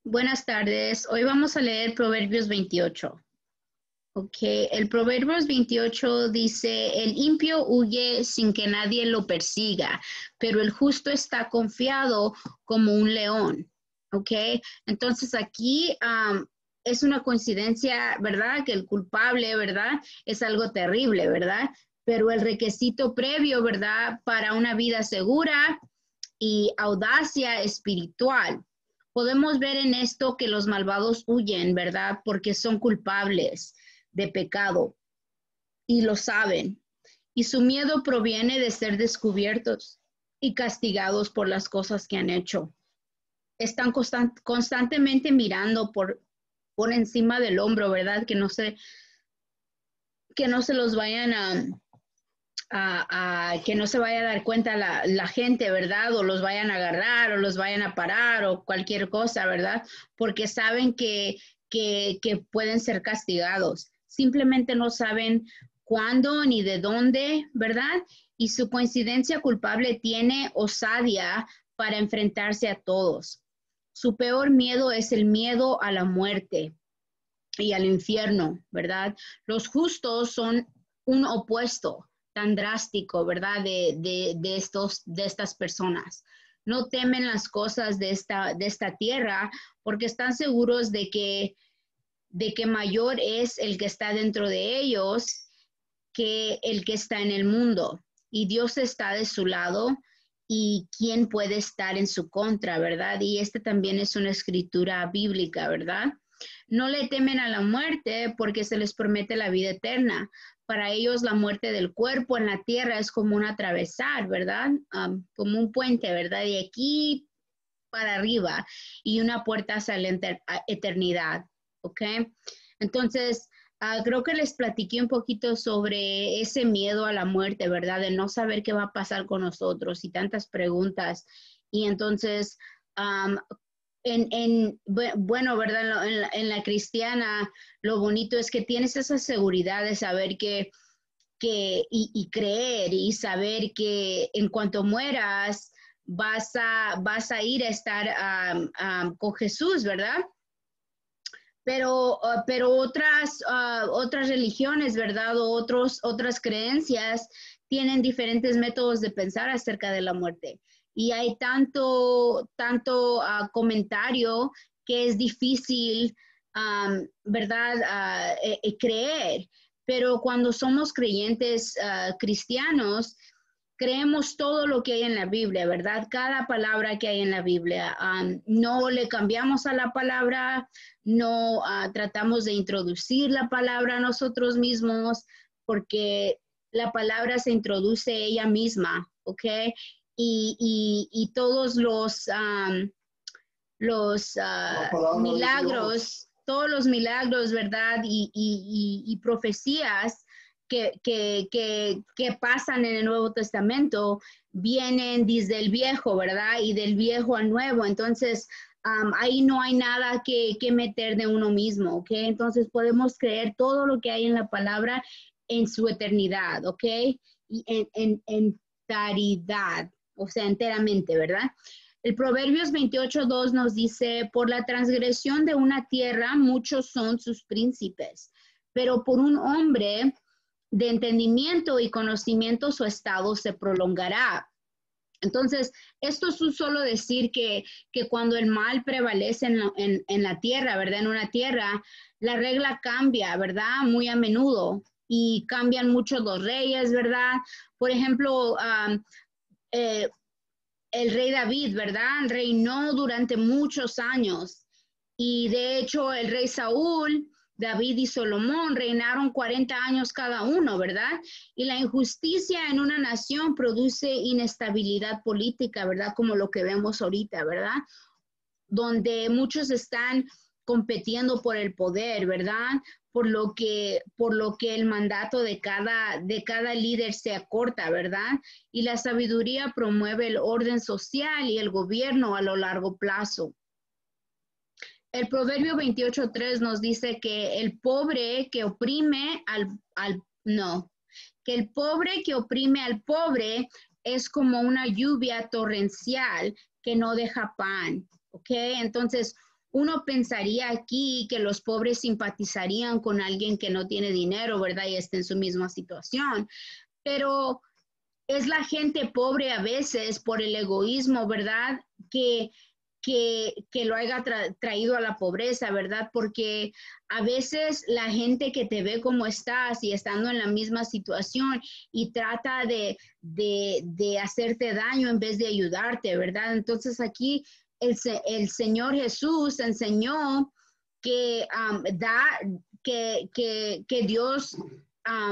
Buenas tardes. Hoy vamos a leer Proverbios 28. Ok, el Proverbios 28 dice, el impío huye sin que nadie lo persiga, pero el justo está confiado como un león. Ok, entonces aquí es una coincidencia, ¿verdad? Que el culpable, ¿verdad? Es algo terrible, ¿verdad? Pero el requisito previo, ¿verdad? Para una vida segura y audacia espiritual. Podemos ver en esto que los malvados huyen, ¿verdad? Porque son culpables de pecado y lo saben. Y su miedo proviene de ser descubiertos y castigados por las cosas que han hecho. Están constantemente mirando por encima del hombro, ¿verdad? Que no se los vayan que no se vaya a dar cuenta la gente, ¿verdad? O los vayan a agarrar o los vayan a parar o cualquier cosa, ¿verdad? Porque saben que pueden ser castigados. Simplemente no saben cuándo ni de dónde, ¿verdad? Y su coincidencia culpable tiene osadía para enfrentarse a todos. Su peor miedo es el miedo a la muerte y al infierno, ¿verdad? Los justos son un opuesto tan drástico, ¿verdad? De estas personas. No temen las cosas de esta tierra porque están seguros de que mayor es el que está dentro de ellos que el que está en el mundo. Y Dios está de su lado y quién puede estar en su contra, ¿verdad? Y también es una escritura bíblica, ¿verdad? No le temen a la muerte porque se les promete la vida eterna. Para ellos la muerte del cuerpo en la tierra es como un atravesar, ¿verdad? Como un puente, ¿verdad? De aquí para arriba y una puerta hacia la eternidad, ¿ok? Entonces, creo que les platiqué un poquito sobre ese miedo a la muerte, ¿verdad? De no saber qué va a pasar con nosotros y tantas preguntas. Y entonces, bueno, ¿verdad? En la cristiana, lo bonito es que tienes esa seguridad de saber y creer y saber que en cuanto mueras vas a ir a estar con Jesús, ¿verdad? Pero otras religiones, ¿verdad? O otras creencias tienen diferentes métodos de pensar acerca de la muerte. Y hay tanto comentario que es difícil, ¿verdad? Creer. Pero cuando somos creyentes cristianos, creemos todo lo que hay en la Biblia, ¿verdad? Cada palabra que hay en la Biblia. No le cambiamos a la palabra, no tratamos de introducir la palabra a nosotros mismos, porque la palabra se introduce ella misma, ¿ok? Y todos milagros, todos los milagros, ¿verdad? Y profecías que pasan en el Nuevo Testamento vienen desde el Viejo, ¿verdad? Y del Viejo al Nuevo. Entonces, ahí no hay nada que meter de uno mismo, ¿ok? Entonces podemos creer todo lo que hay en la palabra en su eternidad, ¿ok? Y en enteridad, o sea, enteramente, ¿verdad? El Proverbios 28:2 nos dice, por la transgresión de una tierra muchos son sus príncipes, pero por un hombre de entendimiento y conocimiento su estado se prolongará. Entonces, esto es solo decir que cuando el mal prevalece en la tierra, ¿verdad? En una tierra, la regla cambia, ¿verdad? Muy a menudo y cambian mucho los reyes, ¿verdad? Por ejemplo, el rey David, ¿verdad? Reinó durante muchos años y de hecho el rey Saúl, David y Salomón reinaron 40 años cada uno, ¿verdad? Y la injusticia en una nación produce inestabilidad política, ¿verdad? Como lo que vemos ahorita, ¿verdad? Donde muchos están compitiendo por el poder, ¿verdad? Por lo que el mandato de cada líder se acorta, ¿verdad? Y la sabiduría promueve el orden social y el gobierno a lo largo plazo. El Proverbio 28:3 nos dice que el pobre que oprime que el pobre que oprime al pobre es como una lluvia torrencial que no deja pan, ¿ok? Entonces, uno pensaría aquí que los pobres simpatizarían con alguien que no tiene dinero, ¿verdad? Y está en su misma situación. Pero es la gente pobre a veces por el egoísmo, ¿verdad? Que lo haya traído a la pobreza, ¿verdad? Porque a veces la gente que te ve como estás y estando en la misma situación y trata de hacerte daño en vez de ayudarte, ¿verdad? Entonces aquí el Señor Jesús enseñó que que Dios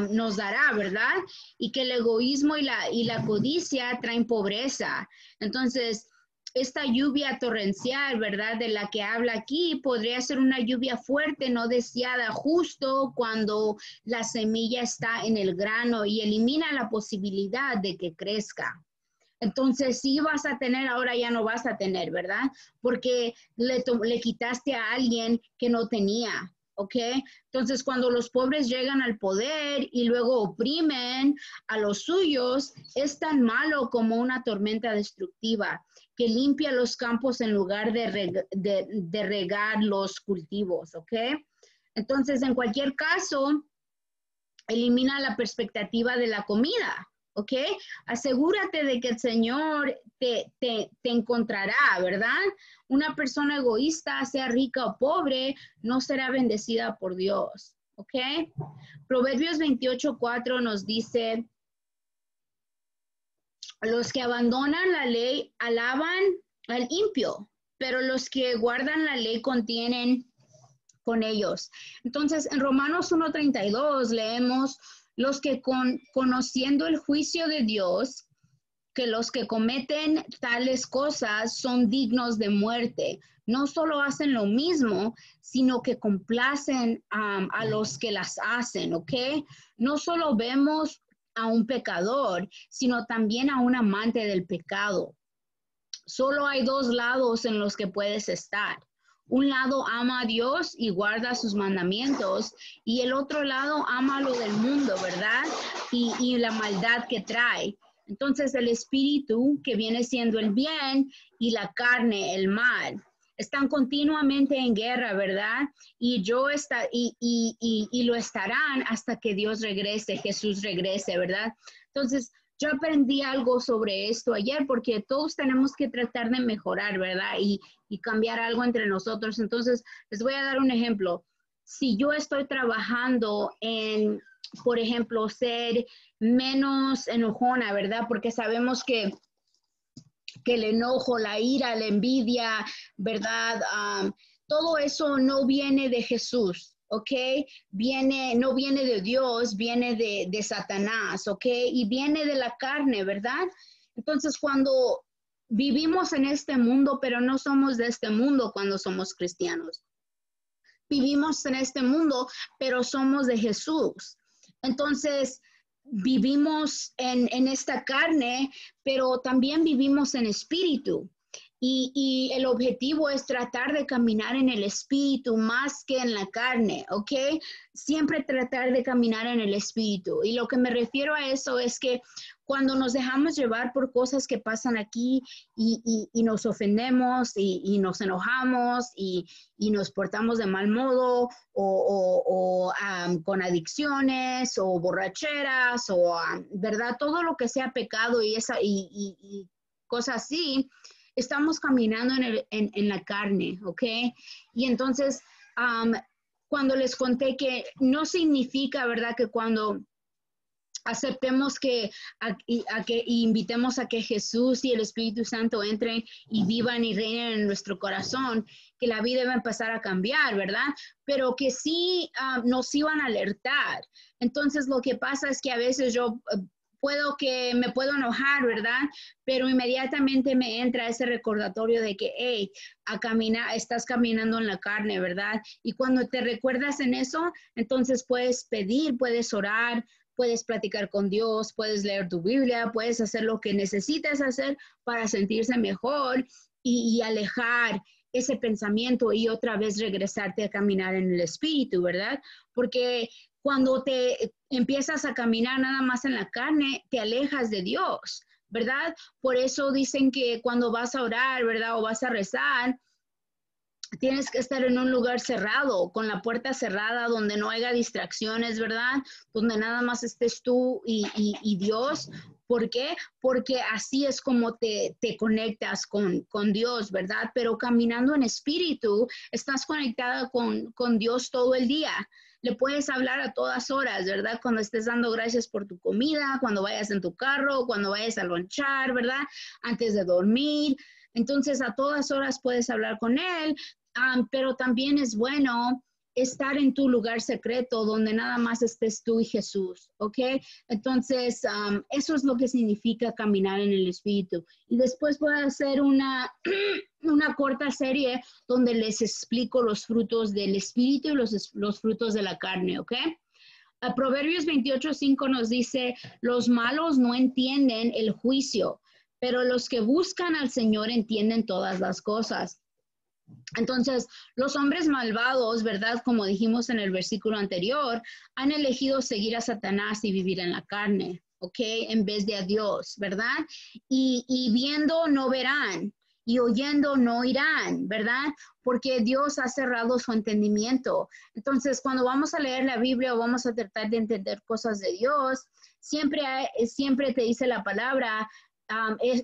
nos dará, ¿verdad? Y que el egoísmo y la codicia traen pobreza. Entonces, esta lluvia torrencial, ¿verdad? De la que habla aquí, podría ser una lluvia fuerte, no deseada, justo cuando la semilla está en el grano y elimina la posibilidad de que crezca. Entonces, sí vas a tener, ahora ya no vas a tener, ¿verdad? Porque le quitaste a alguien que no tenía, ¿ok? Entonces, cuando los pobres llegan al poder y luego oprimen a los suyos, es tan malo como una tormenta destructiva que limpia los campos en lugar de regar los cultivos, ¿ok? Entonces, en cualquier caso, elimina la perspectiva de la comida, ¿ok? Asegúrate de que el Señor te encontrará, ¿verdad? Una persona egoísta, sea rica o pobre, no será bendecida por Dios, ¿ok? Proverbios 28:4 nos dice, los que abandonan la ley alaban al impío, pero los que guardan la ley contienen con ellos. Entonces, en Romanos 1:32 leemos, los que conociendo el juicio de Dios, que los que cometen tales cosas son dignos de muerte. No solo hacen lo mismo, sino que complacen a los que las hacen, ¿ok? No solo vemos a un pecador, sino también a un amante del pecado. Solo hay dos lados en los que puedes estar. Un lado ama a Dios y guarda sus mandamientos, y el otro lado ama lo del mundo, ¿verdad? Y la maldad que trae. Entonces el espíritu, que viene siendo el bien, y la carne, el mal, están continuamente en guerra, ¿verdad? Y lo estarán hasta que Dios regrese, Jesús regrese, ¿verdad? Entonces, yo aprendí algo sobre esto ayer porque todos tenemos que tratar de mejorar, ¿verdad? Y cambiar algo entre nosotros. Entonces, les voy a dar un ejemplo. Si yo estoy trabajando en, por ejemplo, ser menos enojona, ¿verdad? Porque sabemos que el enojo, la ira, la envidia, ¿verdad? Todo eso no viene de Jesús, ¿ok? No viene de Dios, viene de Satanás, ¿ok? Y viene de la carne, ¿verdad? Entonces, cuando vivimos en este mundo, pero no somos de este mundo cuando somos cristianos. Vivimos en este mundo, pero somos de Jesús. Entonces, vivimos en esta carne, pero también vivimos en espíritu. Y el objetivo es tratar de caminar en el espíritu más que en la carne, ¿ok? Siempre tratar de caminar en el espíritu. Y lo que me refiero a eso es que cuando nos dejamos llevar por cosas que pasan aquí y nos ofendemos y nos enojamos y nos portamos de mal modo o con adicciones o borracheras o, ¿verdad? Todo lo que sea pecado y cosas así, estamos caminando en la carne, ¿ok? Y entonces, cuando les conté que no significa, ¿verdad? Que cuando aceptemos que invitemos a que Jesús y el Espíritu Santo entren y vivan y reinen en nuestro corazón, que la vida va a empezar a cambiar, ¿verdad? Pero que sí nos iban a alertar. Entonces, lo que pasa es que a veces yo me puedo enojar, ¿verdad? Pero inmediatamente me entra ese recordatorio de que, hey, estás caminando en la carne, ¿verdad? Y cuando te recuerdas en eso, entonces puedes pedir, puedes orar, puedes platicar con Dios, puedes leer tu Biblia, puedes hacer lo que necesites hacer para sentirse mejor y alejar ese pensamiento y otra vez regresarte a caminar en el espíritu, ¿verdad? Porque cuando te empiezas a caminar nada más en la carne, te alejas de Dios, ¿verdad? Por eso dicen que cuando vas a orar, ¿verdad? O vas a rezar, tienes que estar en un lugar cerrado, con la puerta cerrada, donde no haya distracciones, ¿verdad? Donde nada más estés tú y Dios. ¿Por qué? Porque así es como te conectas con Dios, ¿verdad? Pero caminando en espíritu, estás conectada con Dios todo el día. Le puedes hablar a todas horas, ¿verdad? Cuando estés dando gracias por tu comida, cuando vayas en tu carro, cuando vayas a lonchar, ¿verdad? Antes de dormir. Entonces, a todas horas puedes hablar con Él, pero también es bueno estar en tu lugar secreto donde nada más estés tú y Jesús, ¿ok? Entonces, eso es lo que significa caminar en el Espíritu. Y después voy a hacer una, una corta serie donde les explico los frutos del Espíritu y los frutos de la carne, ¿ok? Proverbios 28:5 nos dice, los malos no entienden el juicio, pero los que buscan al Señor entienden todas las cosas. Entonces, los hombres malvados, ¿verdad? Como dijimos en el versículo anterior, han elegido seguir a Satanás y vivir en la carne, ¿ok? En vez de a Dios, ¿verdad? Y viendo no verán, y oyendo no oirán, ¿verdad? Porque Dios ha cerrado su entendimiento. Entonces, cuando vamos a leer la Biblia o vamos a tratar de entender cosas de Dios, siempre te dice la palabra,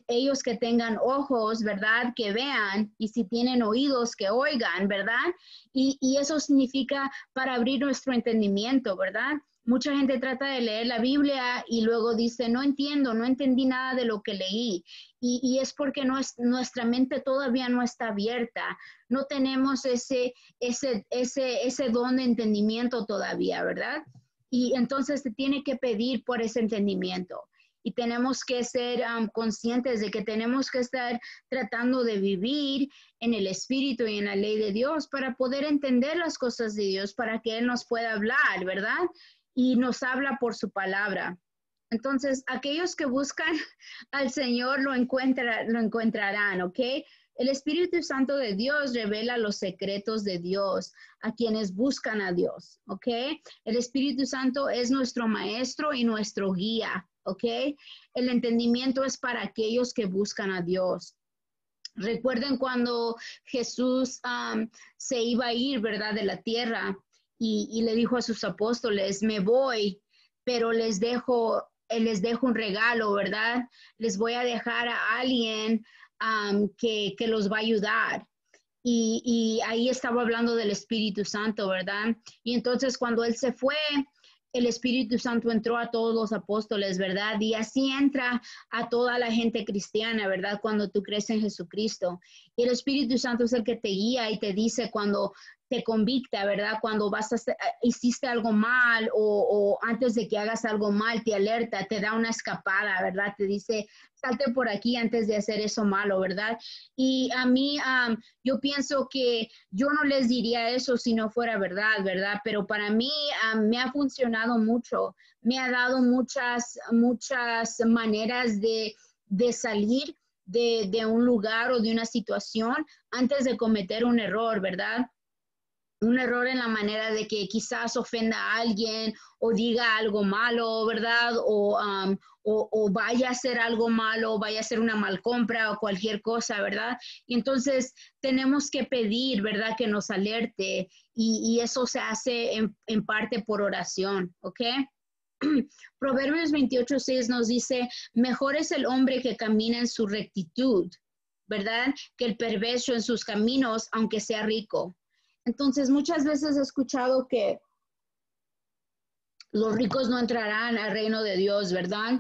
ellos que tengan ojos, ¿verdad? Que vean, y si tienen oídos, que oigan, ¿verdad? Y eso significa para abrir nuestro entendimiento, ¿verdad? Mucha gente trata de leer la Biblia y luego dice, no entiendo, no entendí nada de lo que leí. Y es porque nuestra mente todavía no está abierta. No tenemos ese don de entendimiento todavía, ¿verdad? Y entonces se tiene que pedir por ese entendimiento. Y tenemos que ser conscientes de que tenemos que estar tratando de vivir en el Espíritu y en la ley de Dios para poder entender las cosas de Dios, para que Él nos pueda hablar, ¿verdad? Y nos habla por su palabra. Entonces, aquellos que buscan al Señor lo encontrarán, ¿ok? El Espíritu Santo de Dios revela los secretos de Dios a quienes buscan a Dios, ¿ok? El Espíritu Santo es nuestro maestro y nuestro guía, ¿ok? El entendimiento es para aquellos que buscan a Dios. Recuerden cuando Jesús se iba a ir, ¿verdad?, de la tierra y le dijo a sus apóstoles, me voy, pero les dejo un regalo, ¿verdad? Les voy a dejar a alguien que los va a ayudar. Y ahí estaba hablando del Espíritu Santo, ¿verdad? Y entonces cuando Él se fue, el Espíritu Santo entró a todos los apóstoles, ¿verdad? Y así entra a toda la gente cristiana, ¿verdad? Cuando tú crees en Jesucristo. Y el Espíritu Santo es el que te guía y te dice cuando te convicta, ¿verdad? Cuando hiciste algo mal o antes de que hagas algo mal, te alerta, te da una escapada, ¿verdad? Te dice, salte por aquí antes de hacer eso malo, ¿verdad? Y a mí, yo pienso que yo no les diría eso si no fuera verdad, ¿verdad? Pero para mí me ha funcionado mucho, me ha dado muchas maneras de salir de un lugar o de una situación antes de cometer un error, ¿verdad? Un error en la manera de que quizás ofenda a alguien o diga algo malo, ¿verdad? O vaya a hacer algo malo, vaya a hacer una mal compra o cualquier cosa, ¿verdad? Y entonces tenemos que pedir, ¿verdad? Que nos alerte y eso se hace en parte por oración, ¿ok? Proverbios 28:6 nos dice, mejor es el hombre que camina en su rectitud, ¿verdad? Que el perverso en sus caminos, aunque sea rico. Entonces, muchas veces he escuchado que los ricos no entrarán al reino de Dios, ¿verdad?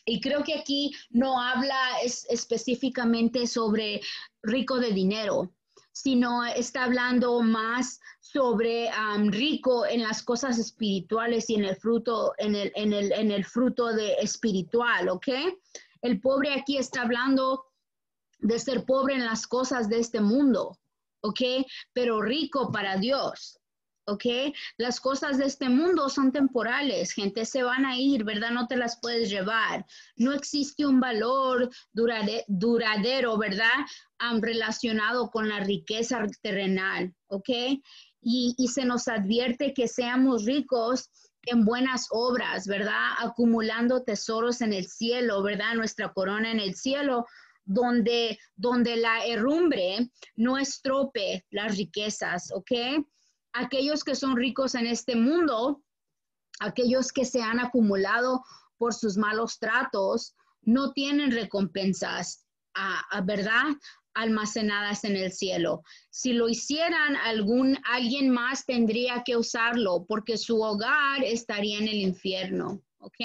Y creo que aquí no habla específicamente sobre rico de dinero, sino está hablando más sobre rico en las cosas espirituales y en el fruto, en el fruto de espiritual, ¿ok? El pobre aquí está hablando de ser pobre en las cosas de este mundo, ¿ok? Pero rico para Dios, ¿ok? Las cosas de este mundo son temporales, gente, se van a ir, ¿verdad? No te las puedes llevar. No existe un valor duradero, ¿verdad? Relacionado con la riqueza terrenal, ¿ok? Y se nos advierte que seamos ricos en buenas obras, ¿verdad? Acumulando tesoros en el cielo, ¿verdad? Nuestra corona en el cielo, donde la herrumbre no estrope las riquezas, ¿ok? Aquellos que son ricos en este mundo, aquellos que se han acumulado por sus malos tratos, no tienen recompensas, ¿verdad? Almacenadas en el cielo. Si lo hicieran, alguien más tendría que usarlo porque su hogar estaría en el infierno, ¿ok?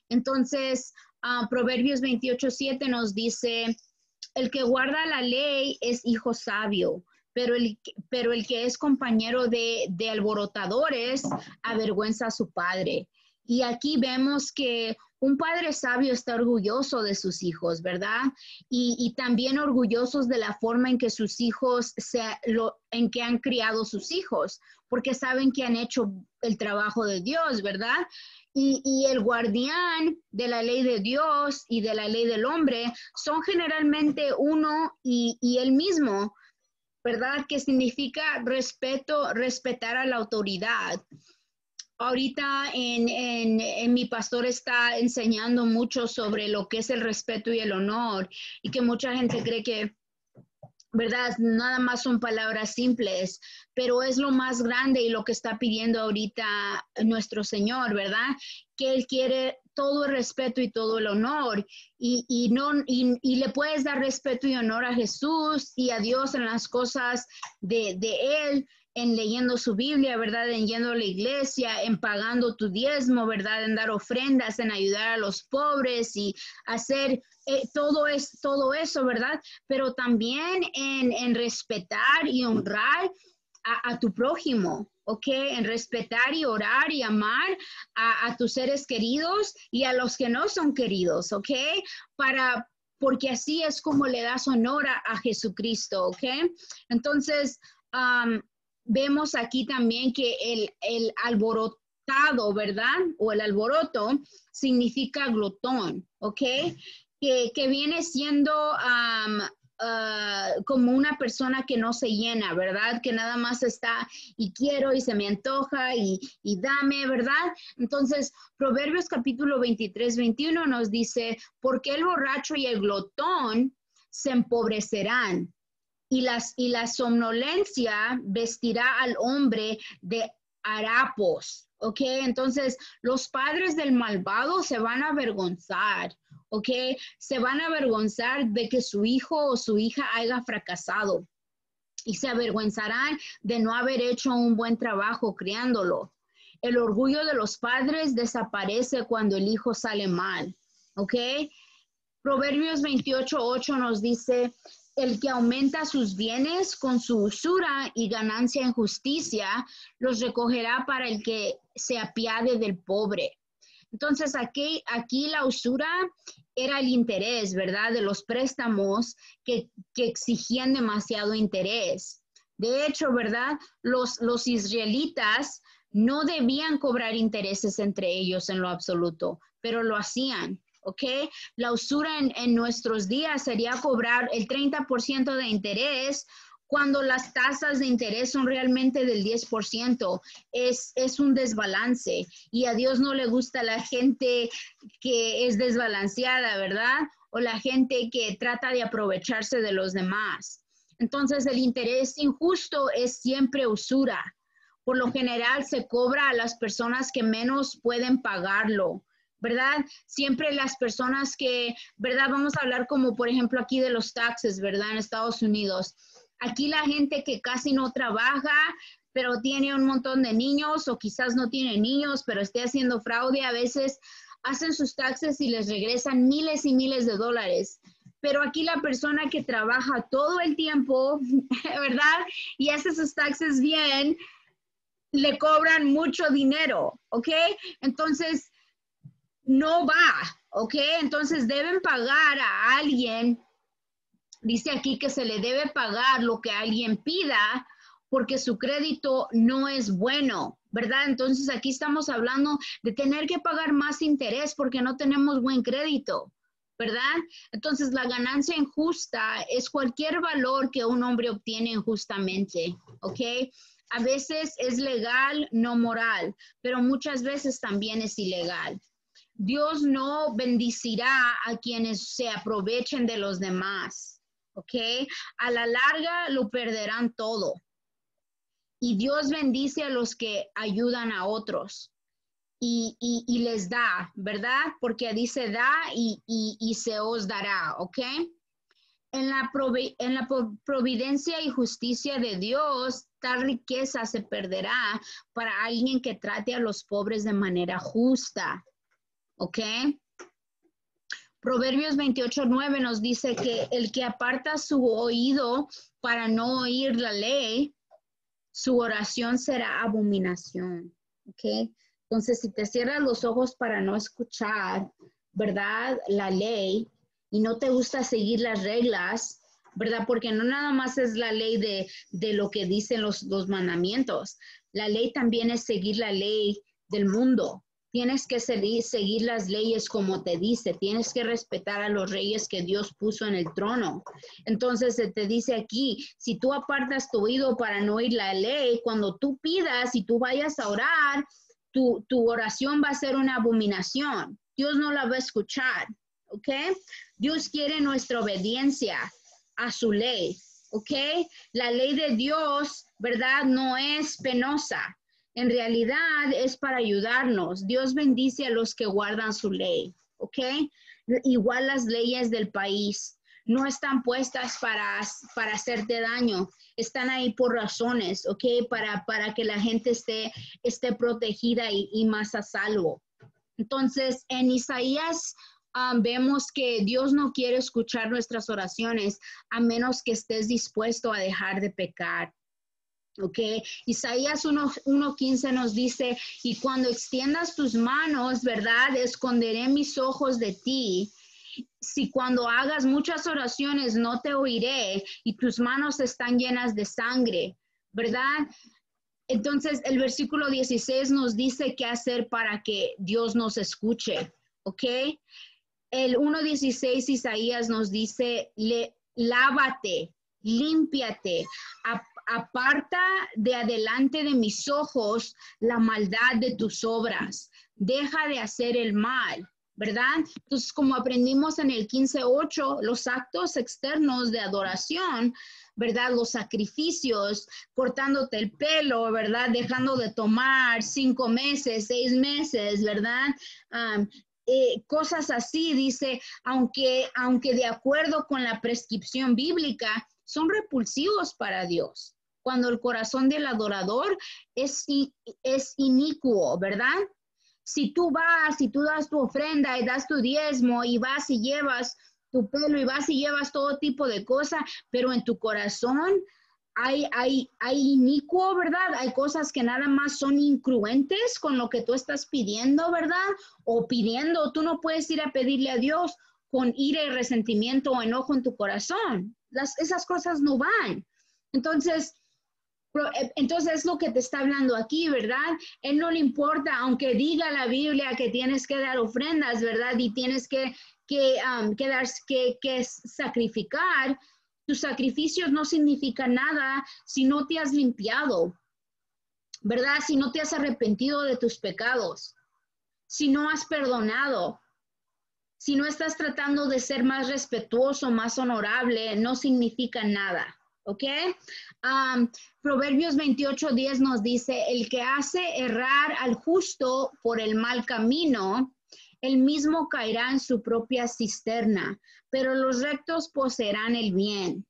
Entonces, Proverbios 28:7 nos dice, el que guarda la ley es hijo sabio, pero el que es compañero de alborotadores avergüenza a su padre. Y aquí vemos que un padre sabio está orgulloso de sus hijos, ¿verdad? Y también orgullosos de la forma en que sus hijos, en que han criado sus hijos, porque saben que han hecho el trabajo de Dios, ¿verdad? Y el guardián de la ley de Dios y de la ley del hombre son generalmente uno y el mismo, ¿verdad? Que significa respetar a la autoridad. Ahorita mi pastor está enseñando mucho sobre lo que es el respeto y el honor y que mucha gente cree que, ¿verdad? Nada más son palabras simples, pero es lo más grande y lo que está pidiendo ahorita nuestro Señor, ¿verdad? Que Él quiere todo el respeto y todo el honor y le puedes dar respeto y honor a Jesús y a Dios en las cosas de Él, en leyendo su Biblia, ¿verdad? En yendo a la iglesia, en pagando tu diezmo, ¿verdad? En dar ofrendas, en ayudar a los pobres y hacer todo eso, ¿verdad? Pero también en respetar y honrar a tu prójimo, ¿ok? En respetar y orar y amar a tus seres queridos y a los que no son queridos, ¿ok? Porque así es como le das honor a Jesucristo, ¿ok? Entonces, vemos aquí también que el alborotado, ¿verdad? O el alboroto significa glotón, ¿ok? Que viene siendo como una persona que no se llena, ¿verdad? Que nada más está y quiero y se me antoja y dame, ¿verdad? Entonces, Proverbios capítulo 23:21 nos dice, porque el borracho y el glotón se empobrecerán y la somnolencia vestirá al hombre de harapos, ¿ok? Entonces, los padres del malvado se van a avergonzar, ¿ok? Se van a avergonzar de que su hijo o su hija haya fracasado y se avergonzarán de no haber hecho un buen trabajo criándolo. El orgullo de los padres desaparece cuando el hijo sale mal, ¿ok? Proverbios 28:8 nos dice, el que aumenta sus bienes con su usura y ganancia en justicia, los recogerá para el que se apiade del pobre. Entonces, aquí la usura era el interés, ¿verdad? De los préstamos que exigían demasiado interés. De hecho, ¿verdad? Los israelitas no debían cobrar intereses entre ellos en lo absoluto, pero lo hacían. ¿Ok? La usura en nuestros días sería cobrar el 30% de interés cuando las tasas de interés son realmente del 10%. Es un desbalance y a Dios no le gusta la gente que es desbalanceada, ¿verdad? O la gente que trata de aprovecharse de los demás. Entonces, el interés injusto es siempre usura. Por lo general, se cobra a las personas que menos pueden pagarlo, ¿verdad? Siempre las personas que, ¿verdad? Vamos a hablar como, por ejemplo, aquí de los taxes, ¿verdad? En Estados Unidos. Aquí la gente que casi no trabaja, pero tiene un montón de niños o quizás no tiene niños, pero esté haciendo fraude, a veces hacen sus taxes y les regresan miles y miles de dólares. Pero aquí la persona que trabaja todo el tiempo, ¿verdad? Y hace sus taxes bien, le cobran mucho dinero, ¿ok? Entonces, no va, ¿ok? Entonces deben pagar a alguien, dice aquí que se le debe pagar lo que alguien pida porque su crédito no es bueno, ¿verdad? Entonces aquí estamos hablando de tener que pagar más interés porque no tenemos buen crédito, ¿verdad? Entonces la ganancia injusta es cualquier valor que un hombre obtiene injustamente, ¿ok? A veces es legal, no moral, pero muchas veces también es ilegal. Dios no bendecirá a quienes se aprovechen de los demás, ¿ok? A la larga lo perderán todo. Y Dios bendice a los que ayudan a otros y les da, ¿verdad? Porque dice da y se os dará, ¿ok? En la providencia y justicia de Dios, tal riqueza se perderá para alguien que trate a los pobres de manera justa, ¿ok? Proverbios 28:9 nos dice que el que aparta su oído para no oír la ley, su oración será abominación, ¿ok? Entonces, si te cierras los ojos para no escuchar, ¿verdad? La ley y no te gusta seguir las reglas, ¿verdad? Porque no nada más es la ley de lo que dicen los mandamientos. La ley también es seguir la ley del mundo. Tienes que seguir las leyes como te dice. Tienes que respetar a los reyes que Dios puso en el trono. Entonces se te dice aquí, si tú apartas tu oído para no oír la ley, cuando tú pidas y tú vayas a orar, tu oración va a ser una abominación. Dios no la va a escuchar, ¿ok? Dios quiere nuestra obediencia a su ley, ¿ok? La ley de Dios, ¿verdad? No es penosa. En realidad es para ayudarnos. Dios bendice a los que guardan su ley, ¿ok? Igual las leyes del país no están puestas para hacerte daño, están ahí por razones, ¿ok? Para que la gente esté protegida y más a salvo. Entonces, en Isaías vemos que Dios no quiere escuchar nuestras oraciones a menos que estés dispuesto a dejar de pecar. Ok, Isaías 1:15 nos dice, y cuando extiendas tus manos, ¿verdad? Esconderé mis ojos de ti. Si cuando hagas muchas oraciones no te oiré y tus manos están llenas de sangre, ¿verdad? Entonces el versículo 16 nos dice qué hacer para que Dios nos escuche, ¿ok? El 1:16 Isaías nos dice, lávate, límpiate, aparta de adelante de mis ojos la maldad de tus obras, deja de hacer el mal, ¿verdad? Entonces, como aprendimos en el 15:8, los actos externos de adoración, ¿verdad? Los sacrificios, cortándote el pelo, ¿verdad? Dejando de tomar 5 meses, 6 meses, ¿verdad? Cosas así, dice, aunque de acuerdo con la prescripción bíblica, son repulsivos para Dios. Cuando el corazón del adorador es inicuo, ¿verdad? Si tú das tu ofrenda y das tu diezmo y vas y llevas tu pelo y vas y llevas todo tipo de cosas, pero en tu corazón hay inicuo, ¿verdad? Hay cosas que nada más son incongruentes con lo que tú estás pidiendo, ¿verdad? O pidiendo, tú no puedes ir a pedirle a Dios con ira y resentimiento o enojo en tu corazón. Esas cosas no van. Entonces es lo que te está hablando aquí, ¿verdad? Él no le importa, aunque diga la Biblia que tienes que dar ofrendas, ¿verdad? Y tienes que sacrificar. Tus sacrificios no significan nada si no te has limpiado, ¿verdad? Si no te has arrepentido de tus pecados, si no has perdonado, si no estás tratando de ser más respetuoso, más honorable, no significa nada, ¿ok? Proverbios 28:10 nos dice, el que hace errar al justo por el mal camino, él mismo caerá en su propia cisterna, pero los rectos poseerán el bien.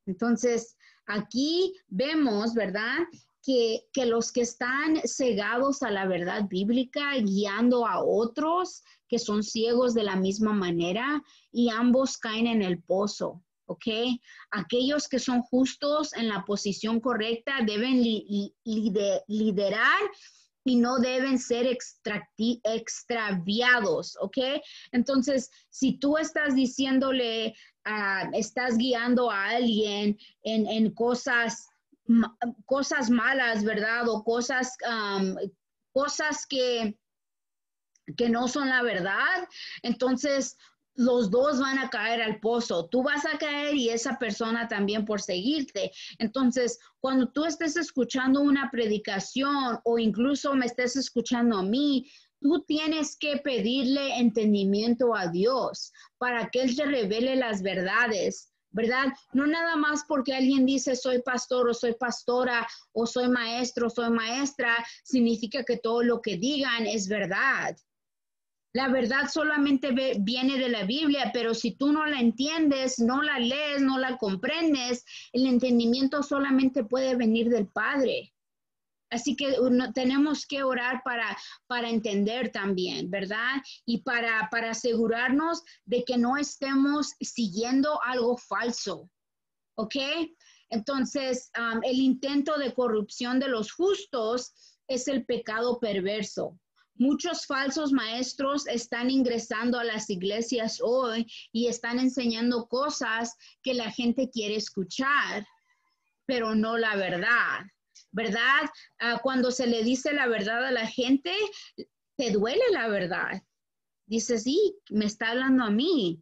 Entonces, aquí vemos, ¿verdad? Que los que están cegados a la verdad bíblica, guiando a otros que son ciegos de la misma manera, y ambos caen en el pozo, ¿ok? Aquellos que son justos en la posición correcta deben liderar y no deben ser extraviados, ¿ok? Entonces, si tú estás diciéndole, estás guiando a alguien en cosas malas, ¿verdad? O cosas que no son la verdad, entonces los dos van a caer al pozo. Tú vas a caer y esa persona también por seguirte. Entonces, cuando tú estés escuchando una predicación o incluso me estés escuchando a mí, Tú tienes que pedirle entendimiento a Dios para que Él te revele las verdades, ¿verdad? No nada más porque alguien dice soy pastor o soy pastora o soy maestro o soy maestra, significa que todo lo que digan es verdad. La verdad solamente viene de la Biblia, pero si tú no la entiendes, no la lees, no la comprendes, el entendimiento solamente puede venir del Padre. Así que tenemos que orar para entender también, ¿verdad? Y para asegurarnos de que no estemos siguiendo algo falso, ¿ok? Entonces, el intento de corrupción de los justos es el pecado perverso. Muchos falsos maestros están ingresando a las iglesias hoy y están enseñando cosas que la gente quiere escuchar, pero no la verdad. ¿Verdad? Cuando se le dice la verdad a la gente, te duele la verdad. Dices, sí, me está hablando a mí.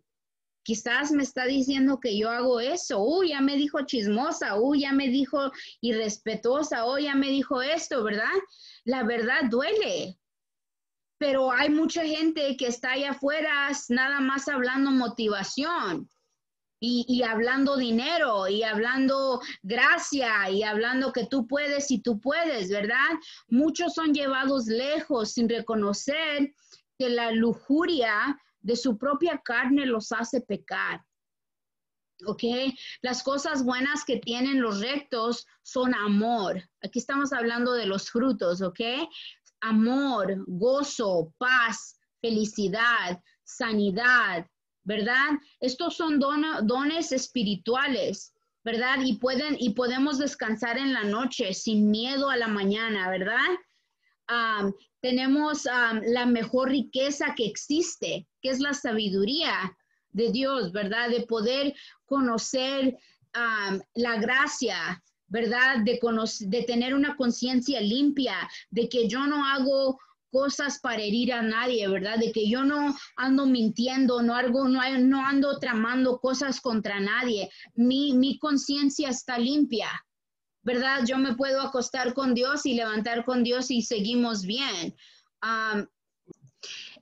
Quizás me está diciendo que yo hago eso. Ya me dijo chismosa. Ya me dijo irrespetuosa. Ya me dijo esto, ¿verdad? La verdad duele. Pero hay mucha gente que está allá afuera nada más hablando motivación. Y hablando dinero y hablando gracia y hablando que tú puedes y tú puedes, ¿verdad? Muchos son llevados lejos sin reconocer que la lujuria de su propia carne los hace pecar. ¿Ok? Las cosas buenas que tienen los rectos son amor. Aquí estamos hablando de los frutos, ¿ok? Amor, gozo, paz, felicidad, sanidad, ¿verdad? Estos son dones espirituales, ¿verdad? Y podemos descansar en la noche sin miedo a la mañana, ¿verdad? Tenemos la mejor riqueza que existe, que es la sabiduría de Dios, ¿verdad? De poder conocer la gracia, ¿verdad? De tener una conciencia limpia, de que yo no hago cosas para herir a nadie, ¿verdad? De que yo no ando mintiendo, no ando tramando cosas contra nadie. Mi conciencia está limpia, ¿verdad? Yo me puedo acostar con Dios y levantar con Dios y seguimos bien.